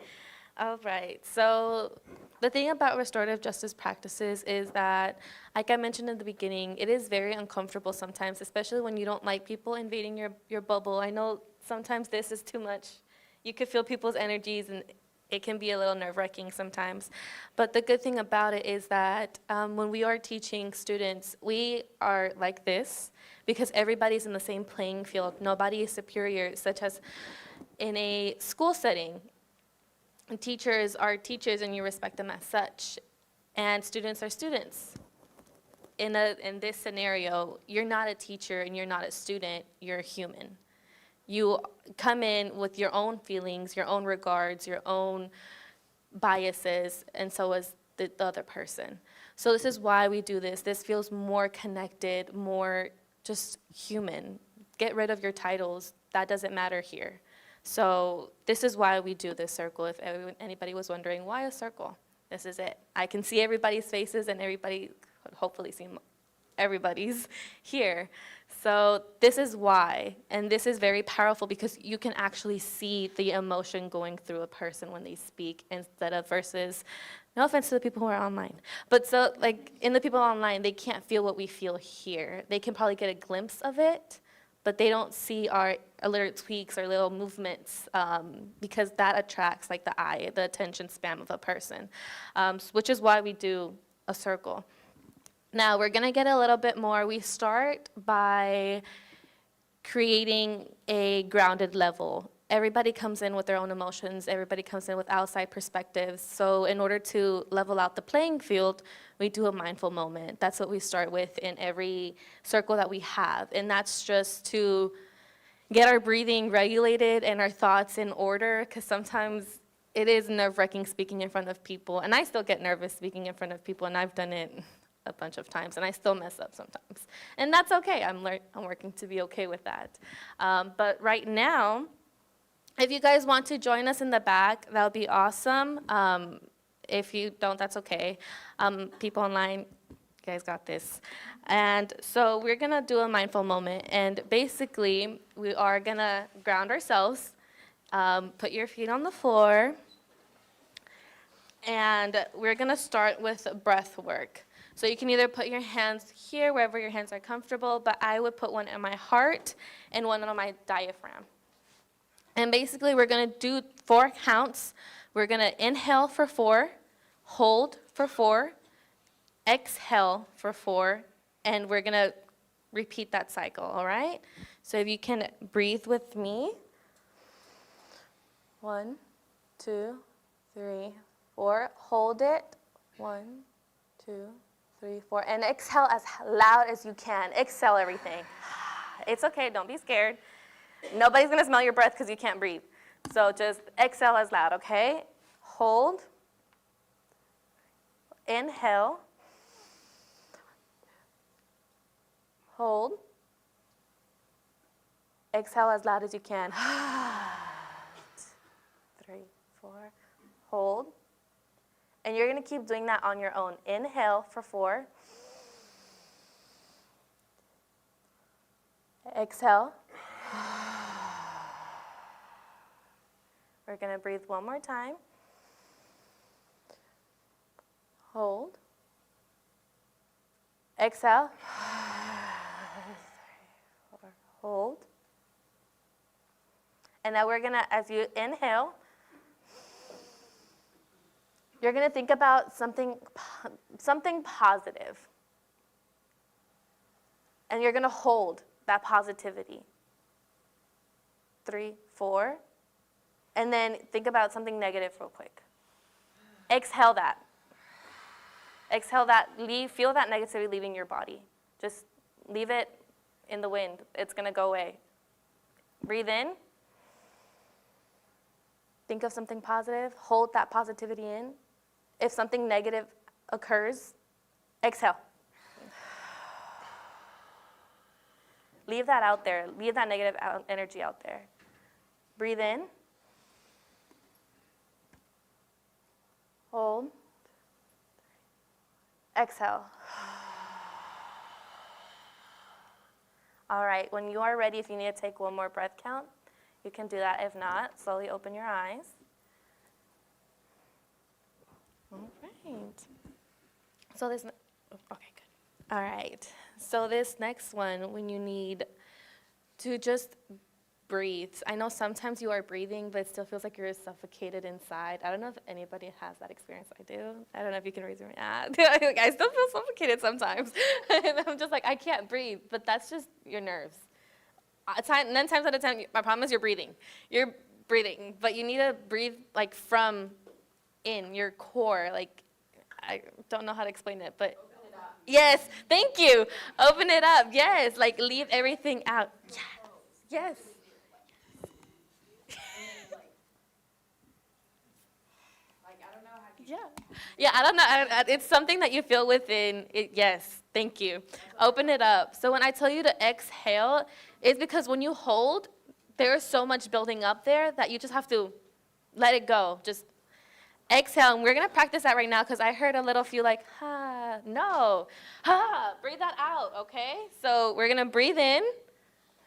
All right. So the thing about restorative justice practices is that, like I mentioned in the beginning, it is very uncomfortable sometimes, especially when you don't like people invading your bubble. I know sometimes this is too much. You could feel people's energies, and it can be a little nerve-wracking sometimes. But the good thing about it is that when we are teaching students, we are like this because everybody's in the same playing field. Nobody is superior, such as in a school setting. And teachers are teachers and you respect them as such. And students are students. In this scenario, you're not a teacher and you're not a student, you're a human. You come in with your own feelings, your own regards, your own biases, and so is the other person. So this is why we do this. This feels more connected, more just human. Get rid of your titles. That doesn't matter here. So this is why we do this circle. If anybody was wondering, why a circle? This is it. I can see everybody's faces and everybody, hopefully see everybody's here. So this is why, and this is very powerful because you can actually see the emotion going through a person when they speak instead of versus, no offense to the people who are online, but so like in the people online, they can't feel what we feel here. They can probably get a glimpse of it, but they don't see our little tweaks or little movements because that attracts like the eye, the attention span of a person, which is why we do a circle. Now we're gonna get a little bit more. We start by creating a grounded level. Everybody comes in with their own emotions. Everybody comes in with outside perspectives. So in order to level out the playing field, we do a mindful moment. That's what we start with in every circle that we have. And that's just to get our breathing regulated and our thoughts in order, because sometimes it is nerve-wracking speaking in front of people. And I still get nervous speaking in front of people, and I've done it a bunch of times, and I still mess up sometimes. And that's okay. I'm working to be okay with that. But right now, if you guys want to join us in the back, that would be awesome. If you don't, that's okay. People online, you guys got this. And so we're gonna do a mindful moment, and basically, we are gonna ground ourselves, put your feet on the floor, and we're gonna start with breath work. So you can either put your hands here, wherever your hands are comfortable, but I would put one in my heart and one on my diaphragm. And basically, we're gonna do 4 counts. We're gonna inhale for 4, hold for 4, exhale for 4, and we're gonna repeat that cycle, all right? So if you can breathe with me. 1, 2, 3, 4. Hold it. 1, 2, 3, 4. And exhale as loud as you can. Exhale everything. It's okay, don't be scared. Nobody's gonna smell your breath because you can't breathe. So just exhale as loud, okay? Hold. Inhale. Hold. Exhale as loud as you can. 3, 4. Hold. And you're gonna keep doing that on your own. Inhale for 4. Exhale. We're gonna breathe one more time. Hold. Exhale. 3, 4. Hold. And now we're gonna, as you inhale, you're gonna think about something positive. And you're gonna hold that positivity. 3, 4. And then think about something negative real quick. Exhale that. Exhale that. Feel that negativity leaving your body. Just leave it in the wind. It's gonna go away. Breathe in. Think of something positive. Hold that positivity in. If something negative occurs, exhale. Leave that out there. Leave that negative energy out there. Breathe in. Hold. Exhale. All right, when you are ready, if you need to take one more breath count, you can do that. If not, slowly open your eyes. All right. So this, okay, good. All right. So this next one, when you need to just breathe. I know sometimes you are breathing, but it still feels like you're suffocated inside. I don't know if anybody has that experience. I do. I don't know if you can raise your hand. I still feel suffocated sometimes. And I'm just like, I can't breathe. But that's just your nerves. 9 times out of 10, my problem is you're breathing. You're breathing, but you need to breathe like from in your core. Like, I don't know how to explain it, but yes, thank you. Open it up. Yes, like leave everything out. Yes. Yeah. Yeah, I don't know. It's something that you feel within. Yes, thank you. Open it up. So when I tell you to exhale, it's because when you hold, there's so much building up there that you just have to let it go. Just exhale. And we're going to practice that right now because I heard a little few like, ha, no, ha. Breathe that out, okay? So we're going to breathe in,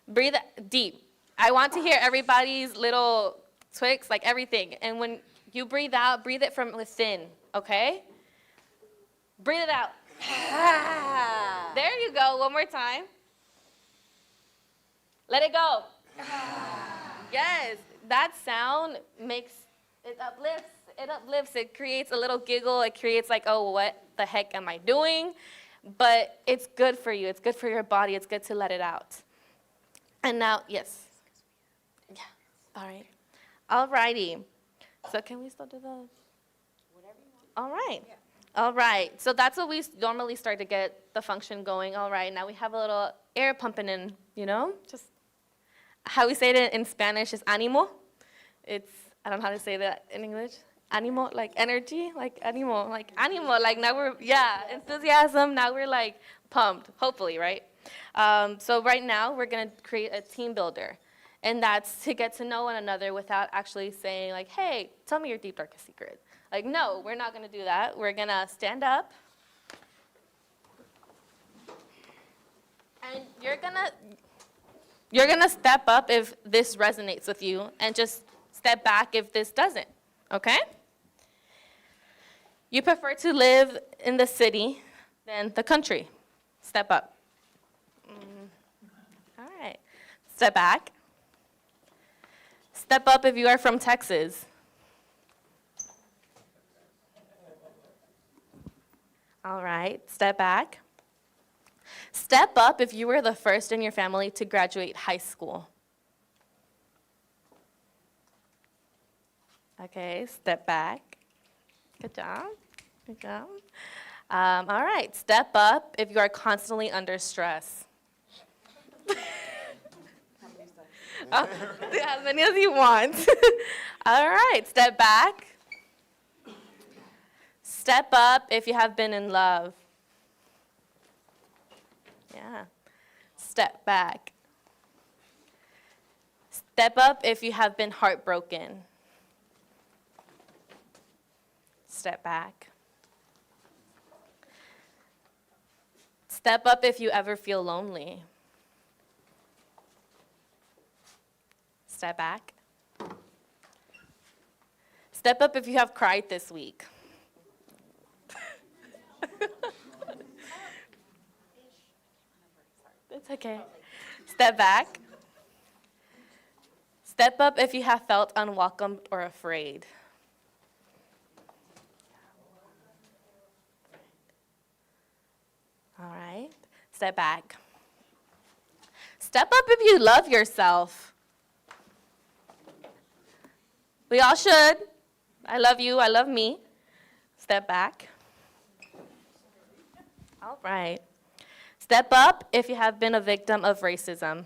breathe deep. I want to hear everybody's little twigs, like everything. And when you breathe out, breathe it from within, okay? Breathe it out. There you go. One more time. Let it go. Yes, that sound makes, it uplifts. It uplifts. It creates a little giggle. It creates like, oh, what the heck am I doing? But it's good for you. It's good for your body. It's good to let it out. And now, yes. Yeah. All right. All righty. So can we still do the? Whatever you want. All right. Yeah. All right. So that's what we normally start to get the function going. All right. Now we have a little air pumping in, you know? Just how we say it in Spanish is ánimo. It's, I don't know how to say that in English. Ánimo, like energy, like ánimo, like now we're, yeah, enthusiasm, now we're like pumped, hopefully, right? So right now we're gonna create a team builder. And that's to get to know one another without actually saying like, hey, tell me your deep, darkest secret. Like, no, we're not gonna do that. We're gonna stand up. And you're gonna step up if this resonates with you and just step back if this doesn't, okay? You prefer to live in the city than the country. Step up. All right, step back. Step up if you are from Texas. All right, step back. Step up if you were the first in your family to graduate high school. Okay, step back. Good job. Good job. All right, step up if you are constantly under stress. As many as you want. All right, step back. Step up if you have been in love. Yeah. Step back. Step up if you have been heartbroken. Step back. Step up if you ever feel lonely. Step back. Step up if you have cried this week. It's okay. Step back. Step up if you have felt unwelcomed or afraid. All right. Step back. Step up if you love yourself. We all should. I love you. I love me. Step back. All right. Step up if you have been a victim of racism.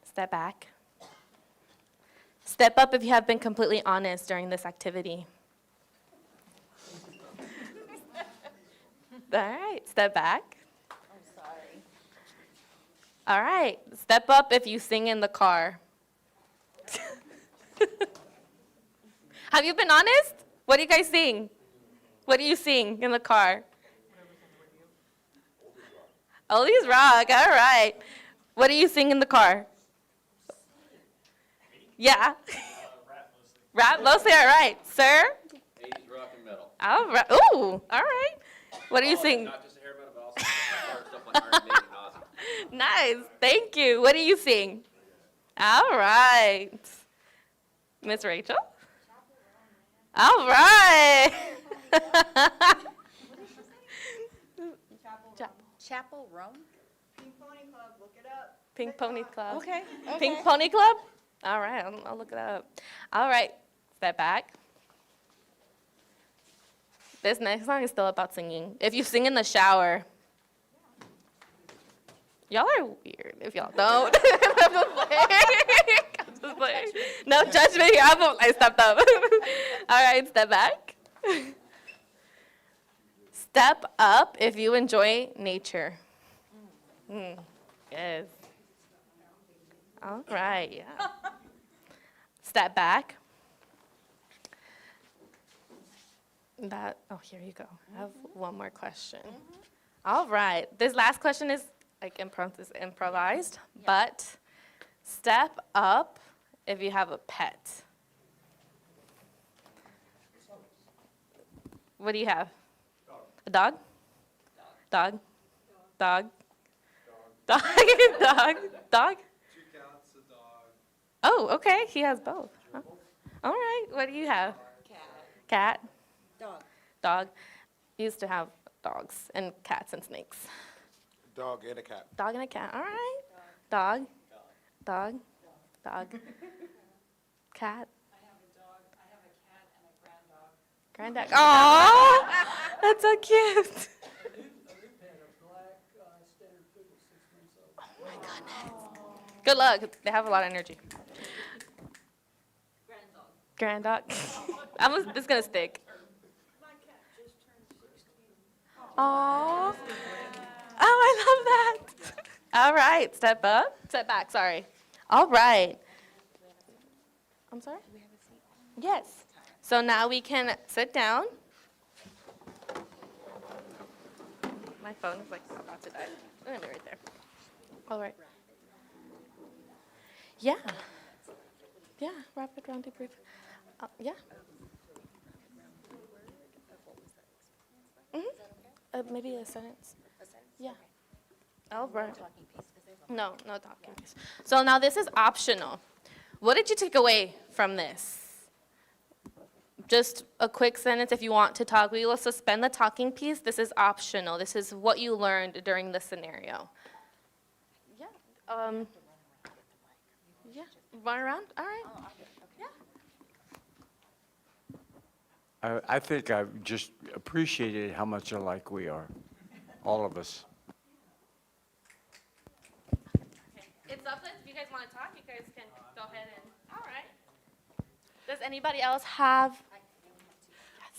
Step back. Step up if you have been completely honest during this activity. All right, step back. I'm sorry. All right, step up if you sing in the car. Have you been honest? What do you guys sing? What do you sing in the car? Oldies rock, all right. What do you sing in the car? Yeah. Rap mostly, all right. Sir?
80s rock and metal.
All right. Ooh, all right. What do you sing?
Not just hair metal, but also hard stuff like Iron Maiden and Ozzy.
Nice, thank you. What do you sing? All right. Miss Rachel? All right.
Chapel Rome?
Pink Pony Club.
Okay.
Pink Pony Club? All right, I'll look it up. All right, Step back. This next song is still about singing. If you sing in the shower, y'all are weird if y'all don't. I'm just playing. I'm just playing. No judgment here. I stepped up. All right, step back. Step up if you enjoy nature. Yes. All right, yeah. Step back. Here you go. I have one more question. All right. This last question is improvised, but step up if you have a pet. What do you have? A dog? Dog? Dog? Dog? Dog? Dog?
2 cats, a dog.
Oh, okay. He has both. Huh? All right. What do you have? Cat.
Dog.
Dog. Used to have dogs and cats and snakes.
Dog and a cat.
Dog and a cat. All right. Dog. Dog. Dog. Cat.
I have a dog. I have a cat and a granddog.
Granddog. Aww. That's so cute. Oh my goodness. Good luck. They have a lot of energy. Granddog. This is going to stick. Aww. Oh, I love that. All right. Step up. Step back. Sorry. All right. I'm sorry? Yes. So now we can sit down. My phone is about to die. I'm going to be right there. All right. Yeah. Yeah. Rapid round debrief. Yeah. Maybe a sentence. Yeah. All right. No talking piece. So now this is optional. What did you take away from this? Just a quick sentence if you want to talk. We will suspend the talking piece. This is optional. This is what you learned during the scenario. Yeah. Yeah. Run around? All right. Yeah.
I think I've just appreciated how much alike we are, all of us.
It's up to if you guys want to talk, you guys can go ahead and, all right. Does anybody else have?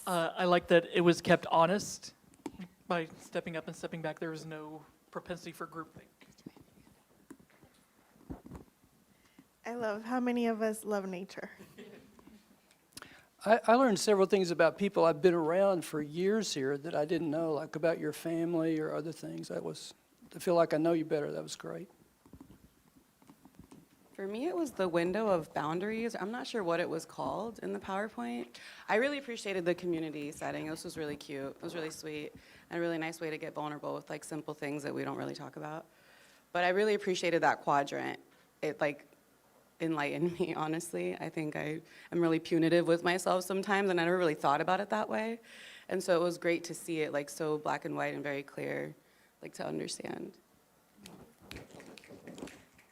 I like that it was kept honest by stepping up and stepping back. There was no propensity for groupthink.
I love how many of us love nature.
I learned several things about people I've been around for years here that I didn't know, like about your family or other things. To feel like I know you better, that was great.
For me, it was the window of boundaries. I'm not sure what it was called in the PowerPoint. I really appreciated the community setting. This was really cute. It was really sweet and a really nice way to get vulnerable with simple things that we don't really talk about. But I really appreciated that quadrant. It enlightened me, honestly. I think I am really punitive with myself sometimes, and I never really thought about it that way. And so it was great to see it so black and white and very clear, to understand.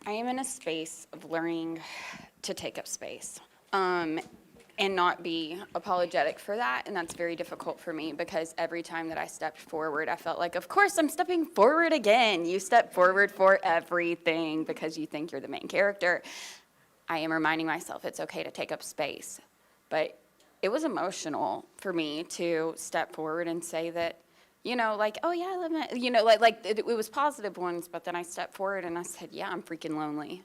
I am in a space of learning to take up space and not be apologetic for that. And that's very difficult for me because every time that I stepped forward, I felt like, of course, I'm stepping forward again. You step forward for everything because you think you're the main character. I am reminding myself it's okay to take up space. But it was emotional for me to step forward and say that, oh yeah, I love it. It was positive ones, but then I stepped forward and I said, yeah, I'm freaking lonely.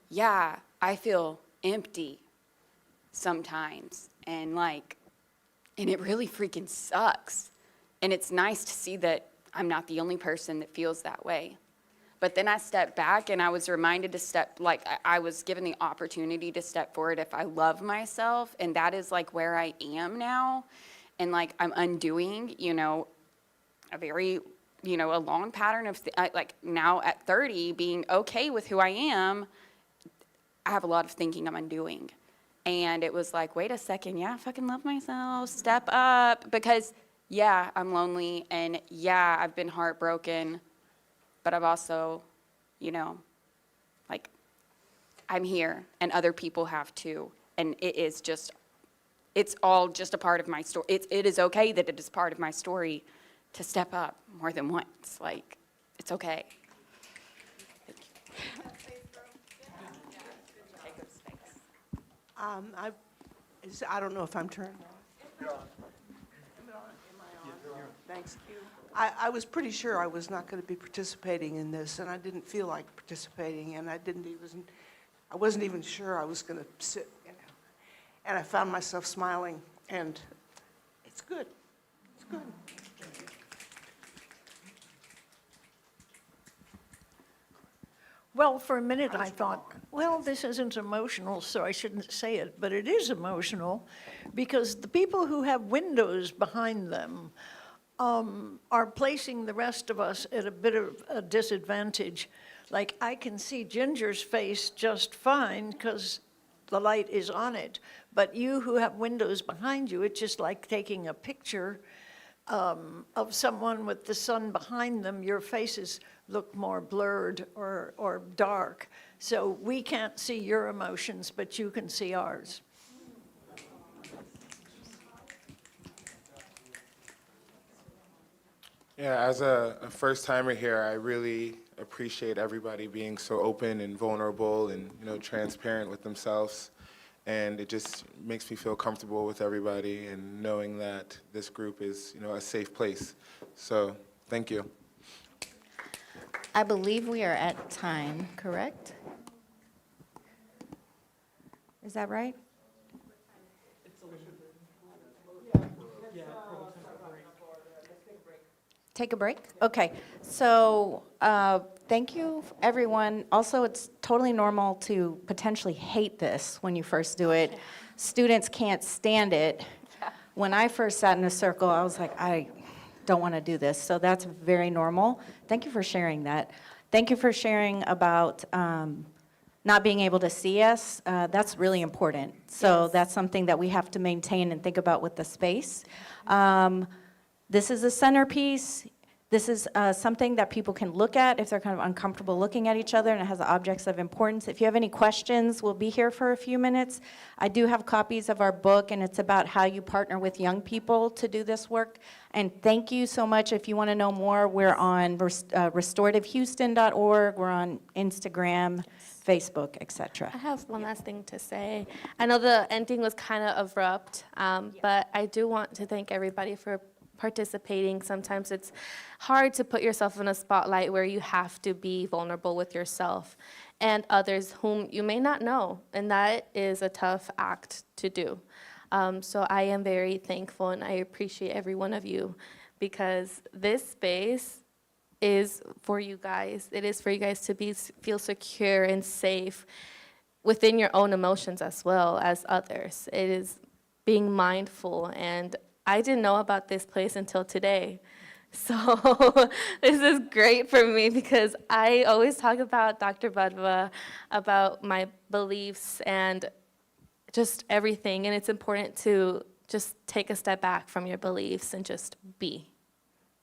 Yeah, I feel empty sometimes. And it really freaking sucks. And it's nice to see that I'm not the only person that feels that way. But then I stepped back and I was reminded to I was given the opportunity to step forward if I love myself. And that is where I am now. And I'm undoing, a very, a long pattern of, now at 30, being okay with who I am, I have a lot of thinking I'm undoing. And it was wait a second, yeah, I fucking love myself, step up. Because, yeah, I'm lonely, and yeah, I've been heartbroken, but I've also, I'm here, and other people have too. And it is just, it's all just a part of my story. It is okay that it is part of my story to step up more than once. Like, it's okay.
I don't know if I'm turned on. Thanks. I was pretty sure I was not going to be participating in this, and I didn't feel like participating, and I wasn't even sure I was going to sit, and I found myself smiling, and it's good. It's good.
Well, for a minute I thought, well, this isn't emotional, so I shouldn't say it, but it is emotional because the people who have windows behind them are placing the rest of us at a bit of a disadvantage. Like, I can see Ginger's face just fine because the light is on it, but you who have windows behind you, it's just like taking a picture of someone with the sun behind them. Your faces look more blurred or dark. So we can't see your emotions, but you can see ours.
Yeah, as a first-timer here, I really appreciate everybody being so open and vulnerable and, transparent with themselves. And it just makes me feel comfortable with everybody and knowing that this group is, a safe place. So, thank you.
I believe we are at time, correct? Is that right? Take a break? Okay. So thank you, everyone. Also, it's totally normal to potentially hate this when you first do it. Students can't stand it. When I first sat in a circle, I was like, I don't want to do this. So that's very normal. Thank you for sharing that. Thank you for sharing about not being able to see us. That's really important. So that's something that we have to maintain and think about with the space. This is a centerpiece. This is something that people can look at if they're kind of uncomfortable looking at each other, and it has objects of importance. If you have any questions, we'll be here for a few minutes. I do have copies of our book, and it's about how you partner with young people to do this work. And thank you so much. If you want to know more, we're on restorativehouston.org. We're on Instagram, Facebook, etc.
I have one last thing to say. I know the ending was kind of abrupt, but I do want to thank everybody for participating. Sometimes it's hard to put yourself in a spotlight where you have to be vulnerable with yourself and others whom you may not know, and that is a tough act to do. So I am very thankful, and I appreciate every one of you, because this space is for you guys. It is for you guys to feel secure and safe within your own emotions as well as others. It is being mindful, and I didn't know about this place until today. So this is great for me because I always talk about Dr. Wadwha, about my beliefs and just everything. And it's important to just take a step back from your beliefs and just be.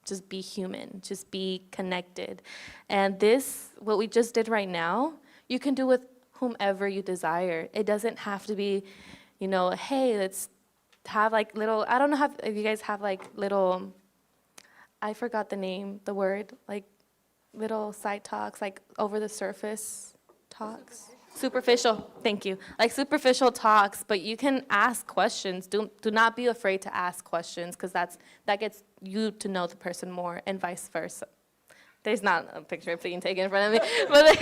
Just be human, just be connected. And this, what we just did right now, you can do with whomever you desire. It doesn't have to be, hey, let's have like little, I don't know if you guys have like little, I forgot the word, like little side talks, like over the surface talks. Superficial, thank you. Like superficial talks, but you can ask questions. Do not be afraid to ask questions, because that gets you to know the person more, and vice versa. There's not a picture being taken in front of me, but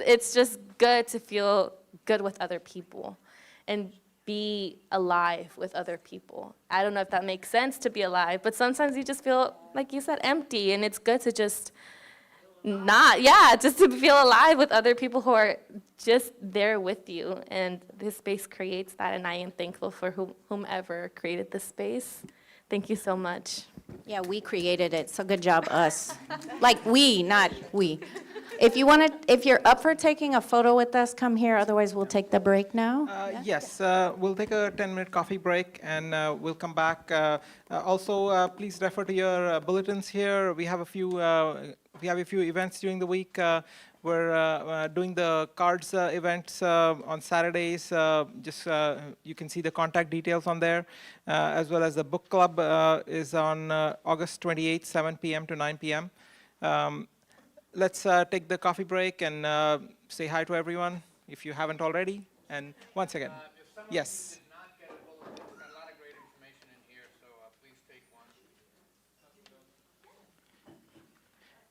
it's just good to feel good with other people and be alive with other people. I don't know if that makes sense, to be alive, but sometimes you just feel, like you said, empty, and it's good to just just to feel alive with other people who are just there with you, and this space creates that, and I am thankful for whomever created this space. Thank you so much.
Yeah, we created it, so good job, us. Like we, not we. If you're up for taking a photo with us, come here, otherwise we'll take the break now.
Yes, we'll take a 10-minute coffee break, and we'll come back. Also, please refer to your bulletins here. We have a few events during the week We're doing the cards events on Saturdays. You can see the contact details on there, as well as the book club is on August 28th, 7 p.m. to 9 p.m. Let's take the coffee break and say hi to everyone if you haven't already. And once again, yes.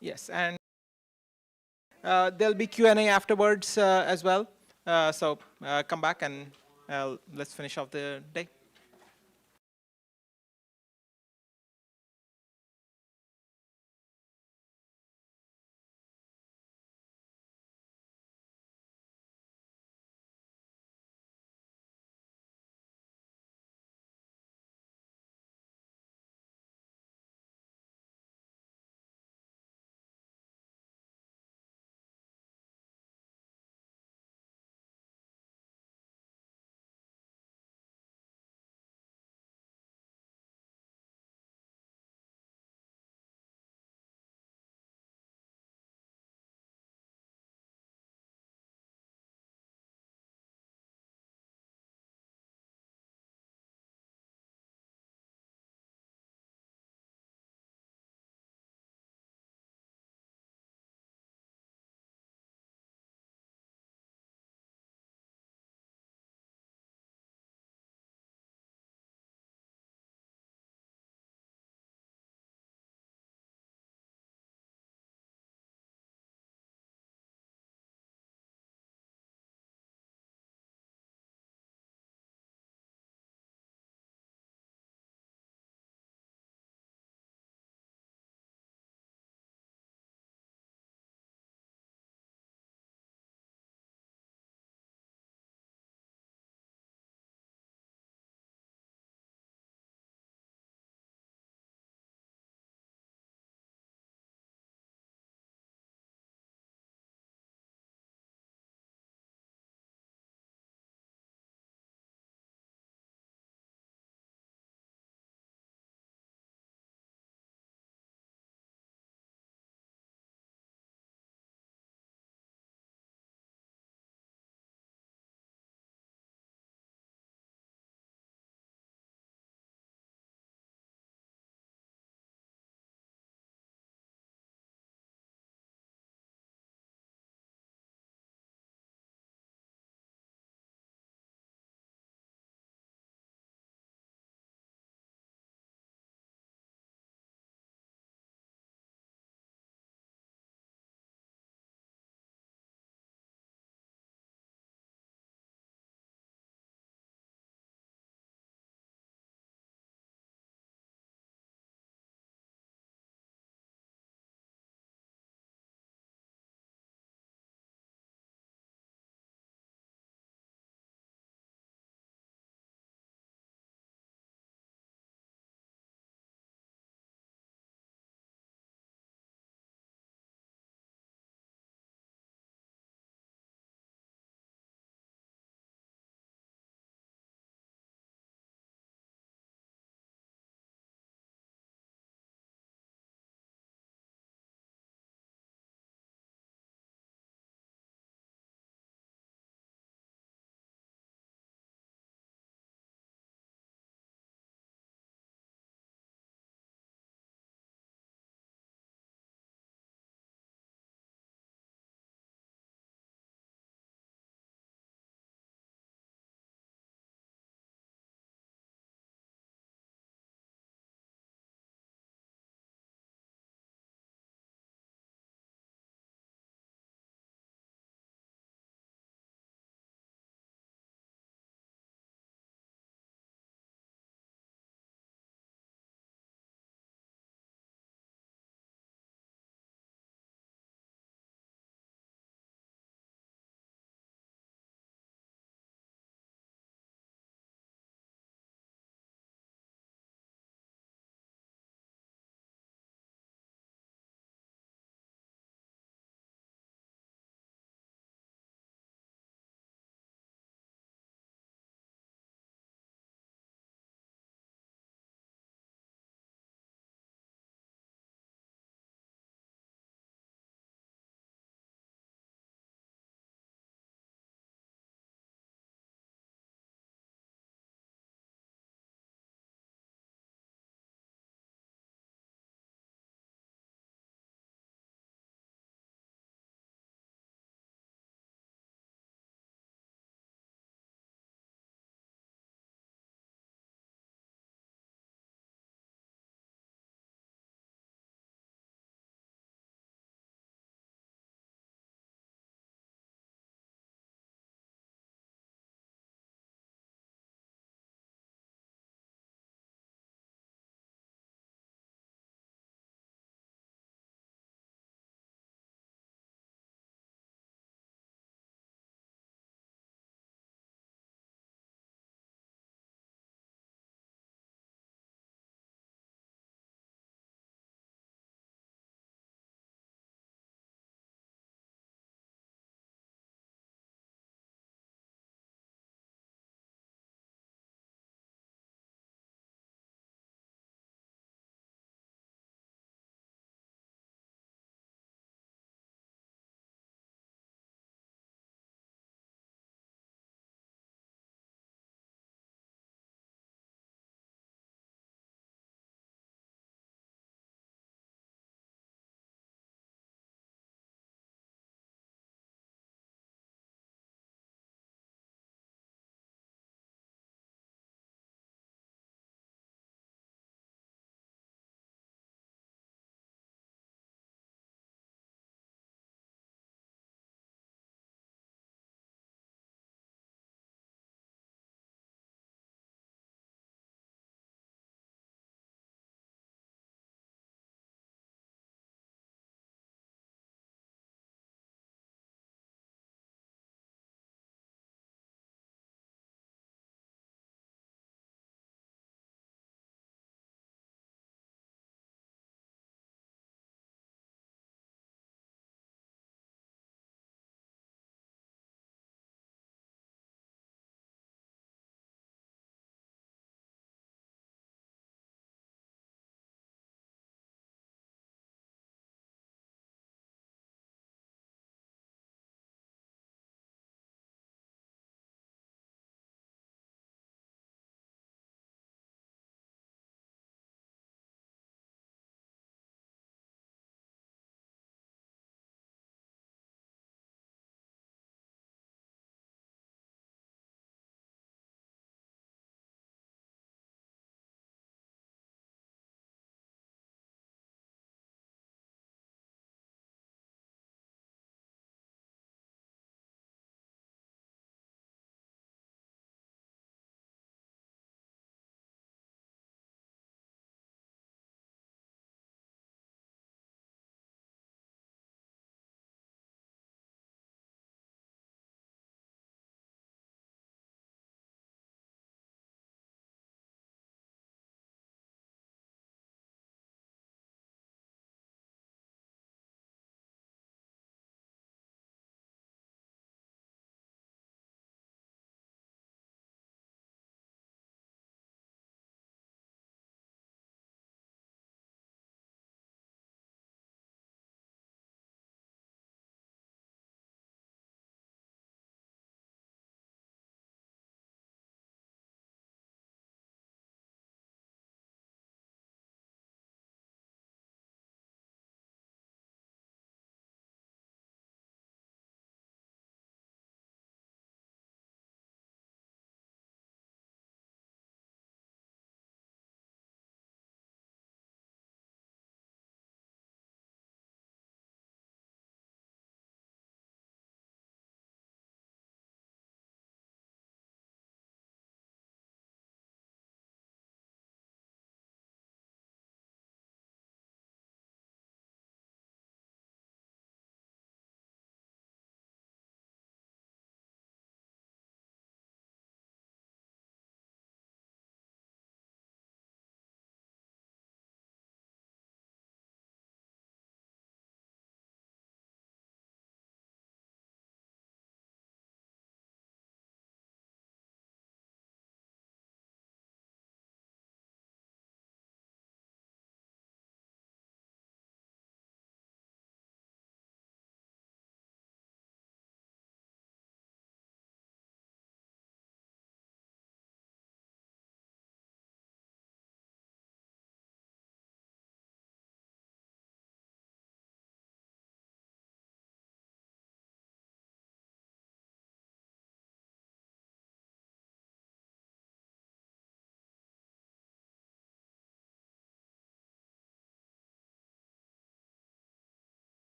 Yes, and there'll be Q&A afterwards as well. So come back and let's finish off the day.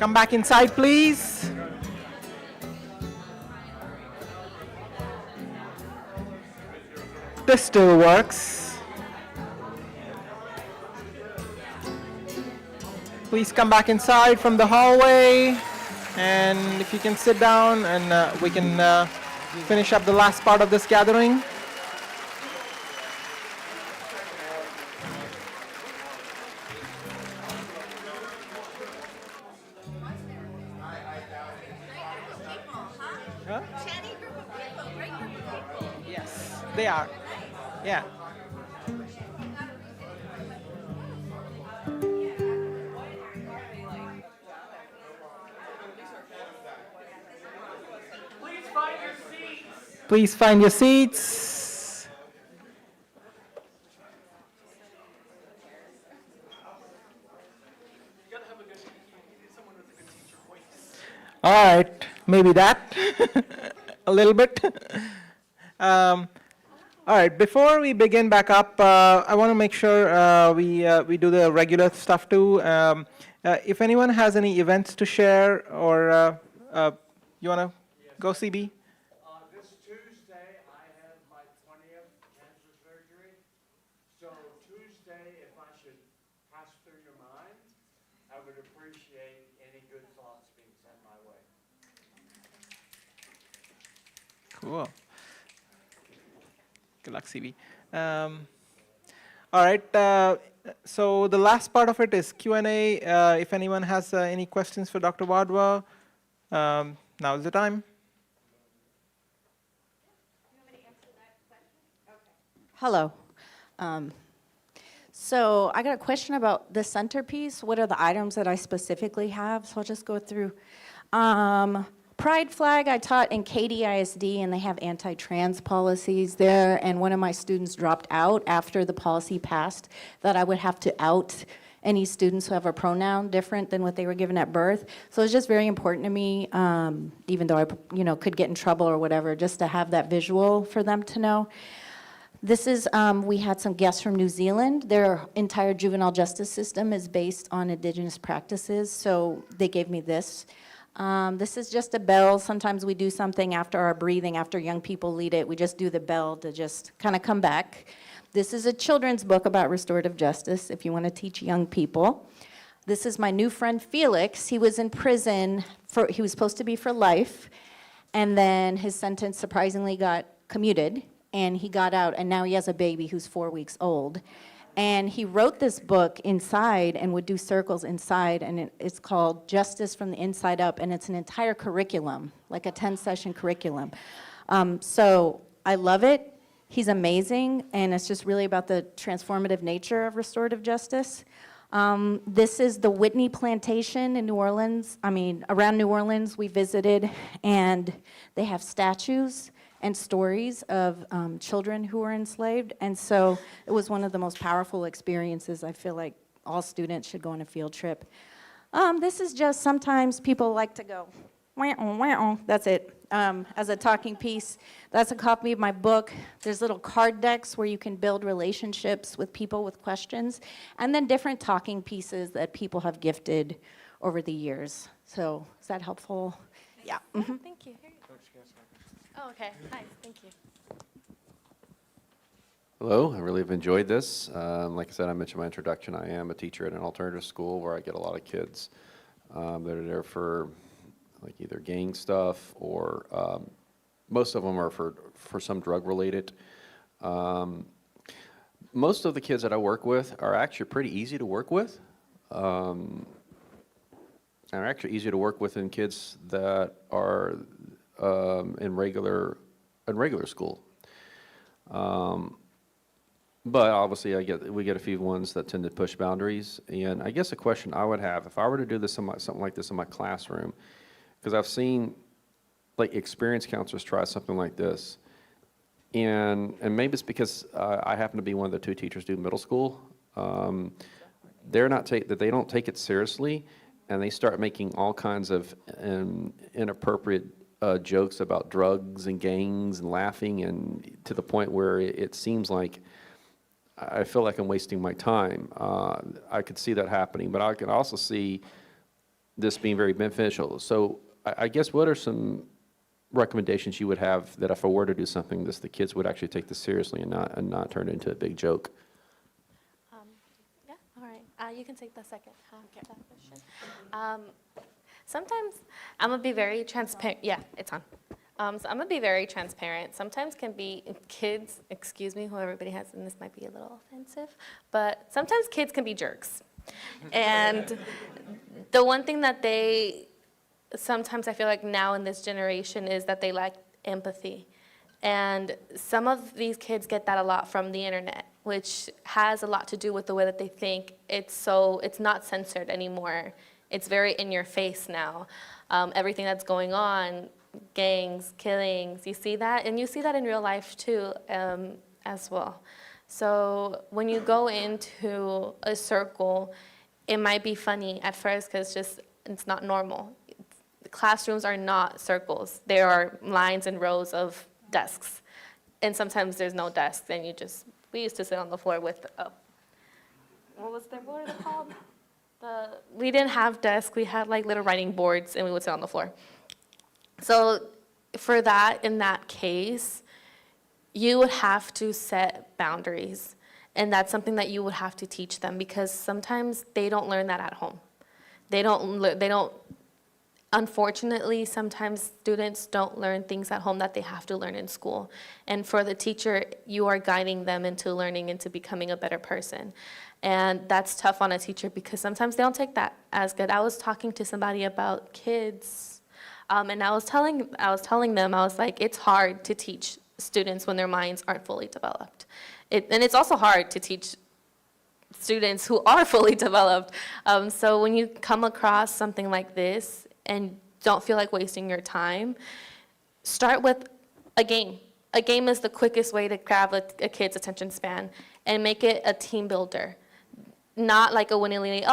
Come back inside, please. This still works. Please come back inside from the hallway, and if you can sit down, and we can finish up the last part of this gathering. Huh? Yes, they are. Yeah. Please find your seats. All right, maybe that, a little bit. All right, before we begin back up, I want to make sure we do the regular stuff too. If anyone has any events to share, or you want to go, CB?
This Tuesday, I have my 20th cancer surgery. So Tuesday, if I should pass through your mind, I would appreciate any good thoughts being sent my way.
Cool. Good luck, CB. All right, so the last part of it is Q&A. If anyone has any questions for Dr. Wadhwa, now is the time.
Hello. So I got a question about the centerpiece. What are the items that I specifically have? So I'll just go through. Pride flag I taught in KDISD, and they have anti-trans policies there, and one of my students dropped out after the policy passed that I would have to out any students who have a pronoun different than what they were given at birth. So it's just very important to me, even though I could get in trouble or whatever, just to have that visual for them to know. This is, we had some guests from New Zealand. Their entire juvenile justice system is based on indigenous practices, so they gave me this. This is just a bell. Sometimes we do something after our breathing, after young people lead it. We just do the bell to just kind of come back. This is a children's book about restorative justice if you want to teach young people. This is my new friend Felix. He was in prison, he was supposed to be for life, and then his sentence surprisingly got commuted, and he got out, and now he has a baby who's 4 weeks old. And he wrote this book inside and would do circles inside, and it's called Justice from the Inside Up, and it's an entire curriculum, like a 10-session curriculum. So I love it. He's amazing, and it's just really about the transformative nature of restorative justice. This is the Whitney Plantation in New Orleans. Around New Orleans we visited, and they have statues and stories of children who were enslaved. And so it was one of the most powerful experiences. I feel like all students should go on a field trip. This is just, sometimes people like to go, wah-oh, wah-oh. That's it, as a talking piece. That's a copy of my book. There's little card decks where you can build relationships with people with questions, and then different talking pieces that people have gifted over the years. So is that helpful? Yeah. Mm-hmm.
Thank you. Oh, okay. Hi. Thank you.
Hello, I really have enjoyed this. Like I said, I mentioned in my introduction, I am a teacher at an alternative school where I get a lot of kids that are there for like either gang stuff or most of them are for some drug related. Most of the kids that I work with are actually pretty easy to work with. Are actually easier to work with than kids that are in regular school. But obviously we get a few ones that tend to push boundaries. And I guess a question I would have, if I were to do this something like this in my classroom, because I've seen like experienced counselors try something like this, and maybe it's because I happen to be one of the two teachers do middle school. They don't take it seriously, and they start making all kinds of inappropriate jokes about drugs and gangs and laughing, and to the point where it seems like I feel like I'm wasting my time. I could see that happening, but I could also see this being very beneficial. So I guess what are some recommendations you would have that if I were to do something, the kids would actually take this seriously and not turn it into a big joke?
Yeah, all right. You can take the second half of that question. Sometimes I'm gonna be very transparent. Yeah, it's on. So I'm gonna be very transparent. Sometimes can be kids, excuse me, who everybody has, and this might be a little offensive, but sometimes kids can be jerks. And the one thing that sometimes I feel like now in this generation is that they lack empathy. And some of these kids get that a lot from the internet, which has a lot to do with the way that they think. It's not censored anymore. It's very in your face now. Everything that's going on, gangs, killings, you see that? And you see that in real life too, as well. So when you go into a circle, it might be funny at first because it's not normal. The classrooms are not circles. There are lines and rows of desks. And sometimes there's no desks, and we used to sit on the floor with, what are they called? We didn't have desks, we had like little writing boards, and we would sit on the floor. So for that, in that case, you would have to set boundaries. And that's something that you would have to teach them, because sometimes they don't learn that at home. Unfortunately, sometimes students don't learn things at home that they have to learn in school. And for the teacher, you are guiding them into learning, into becoming a better person. And that's tough on a teacher because sometimes they don't take that as good. I was talking to somebody about kids, and I was telling them, I was like, it's hard to teach students when their minds aren't fully developed. And it's also hard to teach students who are fully developed. So when you come across something like this and don't feel like wasting your time, start with a game. A game is the quickest way to grab a kid's attention span, and make it a team builder. Not like a willy-nilly,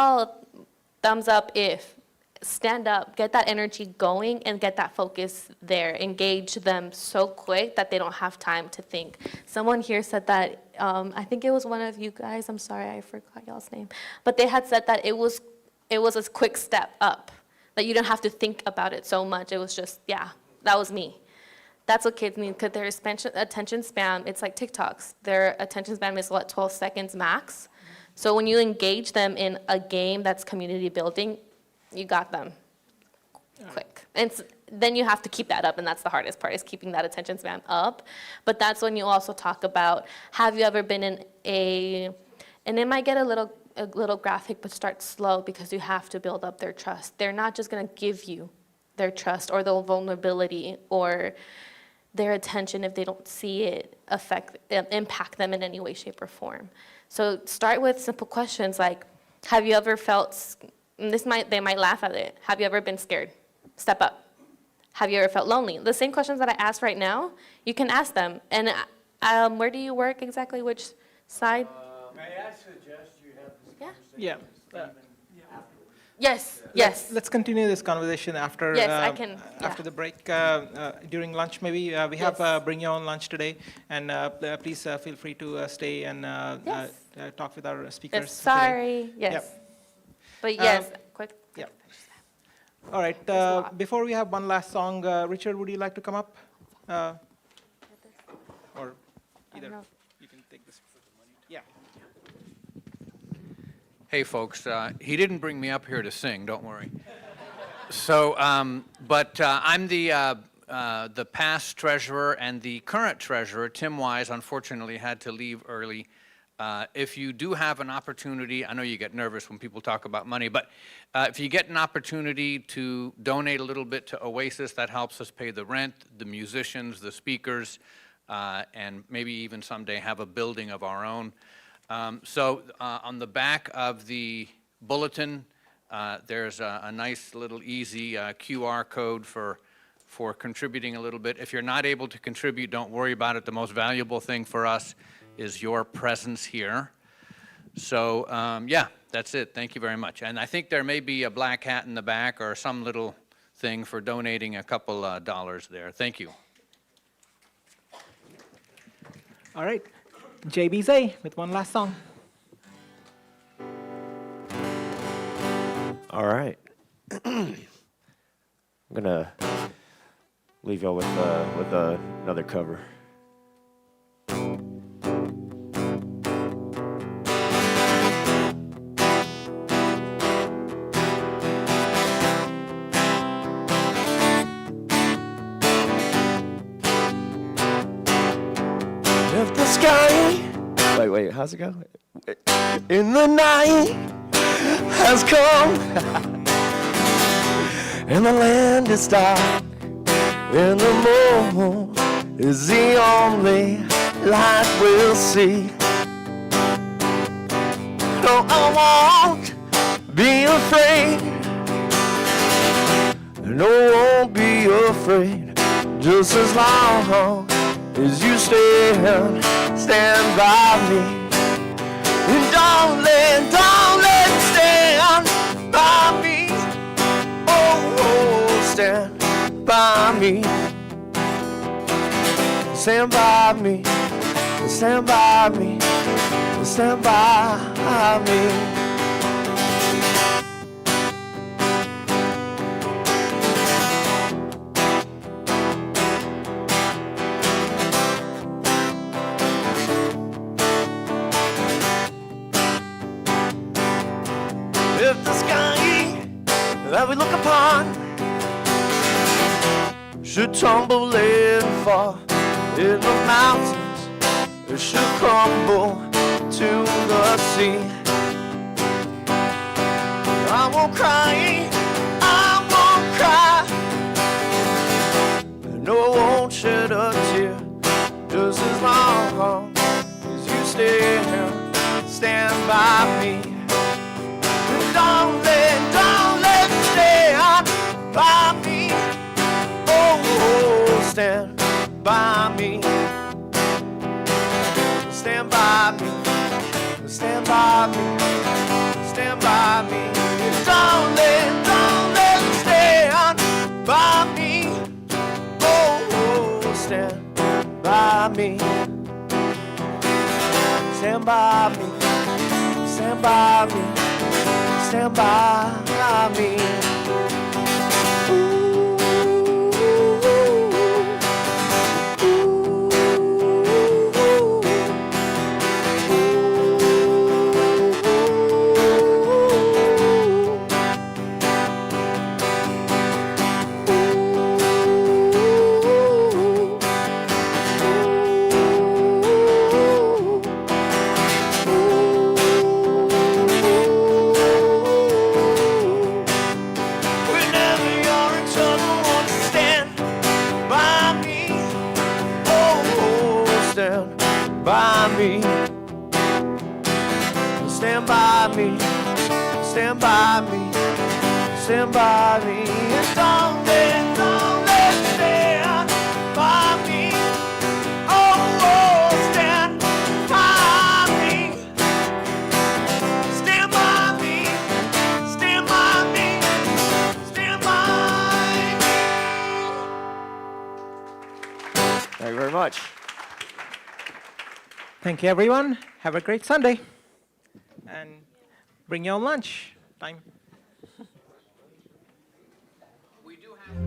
thumbs up if. Stand up, get that energy going, and get that focus there. Engage them so quick that they don't have time to think. Someone here said that, I think it was one of you guys, I'm sorry, I forgot y'all's name, but they had said that it was a quick step up, that you didn't have to think about it so much. It was just, yeah, that was me. That's what kids need, because their attention span, it's like TikToks. Their attention span is 12 seconds max. So when you engage them in a game that's community building, you got them quick. And then you have to keep that up, and that's the hardest part, is keeping that attention span up. But that's when you also talk about, have you ever been in and it might get a little graphic, but start slow, because you have to build up their trust. They're not just gonna give you their trust or their vulnerability or their attention if they don't see it impact them in any way, shape, or form. So start with simple questions like, have you ever felt, and they might laugh at it, have you ever been scared? Step up. Have you ever felt lonely? The same questions that I asked right now, you can ask them. And where do you work exactly? Which side?
May I suggest you have this conversation
Yeah.
with Stephen
Yes, yes.
Let's continue this conversation after
Yes, I can,
after the break, during lunch maybe. We have bring your own lunch today, and please feel free to stay and talk with our speakers.
Yes, sorry,
today.
yes.
Yep.
But yes, quick.
Yeah. All right. Before we have one last song, Richard, would you like to come up? Or either you can take this. Yeah.
Hey, folks, he didn't bring me up here to sing, don't worry. So, but I'm the past treasurer, and the current treasurer, Tim Wise, unfortunately had to leave early. If you do have an opportunity, I know you get nervous when people talk about money, but if you get an opportunity to donate a little bit to Oasis, that helps us pay the rent, the musicians, the speakers, and maybe even someday have a building of our own. So on the back of the bulletin, there's a nice little easy QR code for contributing a little bit. If you're not able to contribute, don't worry about it. The most valuable thing for us is your presence here. So yeah, that's it. Thank you very much. And I think there may be a black hat in the back or some little thing for donating a couple dollars there. Thank you.
All right. Bee Zay with one last song.
All right. I'm gonna leave y'all with another cover. If the sky, wait, how's it go? In the night has come, and the land is dark, and the moon is the only light we'll see. No, I won't be afraid. No, I won't be afraid. Just as long as you stand by me. And darling, stand by me. Oh, stand by me. Stand by me. Stand by me. Stand by me. If the sky that we look upon should tumble and fall in the mountains, it should crumble to the sea, I won't cry, no, I won't shed a tear, just as long as you stand by me. Don't let stand by me. Oh, stand by me. Stand by me. Stand by me. Stand by me. Don't let stand by me. Oh, stand by me. Stand by me. Stand by me. Stand by me. Stand by me, stand by me, stand by me, and don't let stand by me. Oh, stand by me, stand by me, stand by me, stand by me. Thank you very much.
Thank you, everyone. Have a great Sunday. And bring your own lunch time.
We do have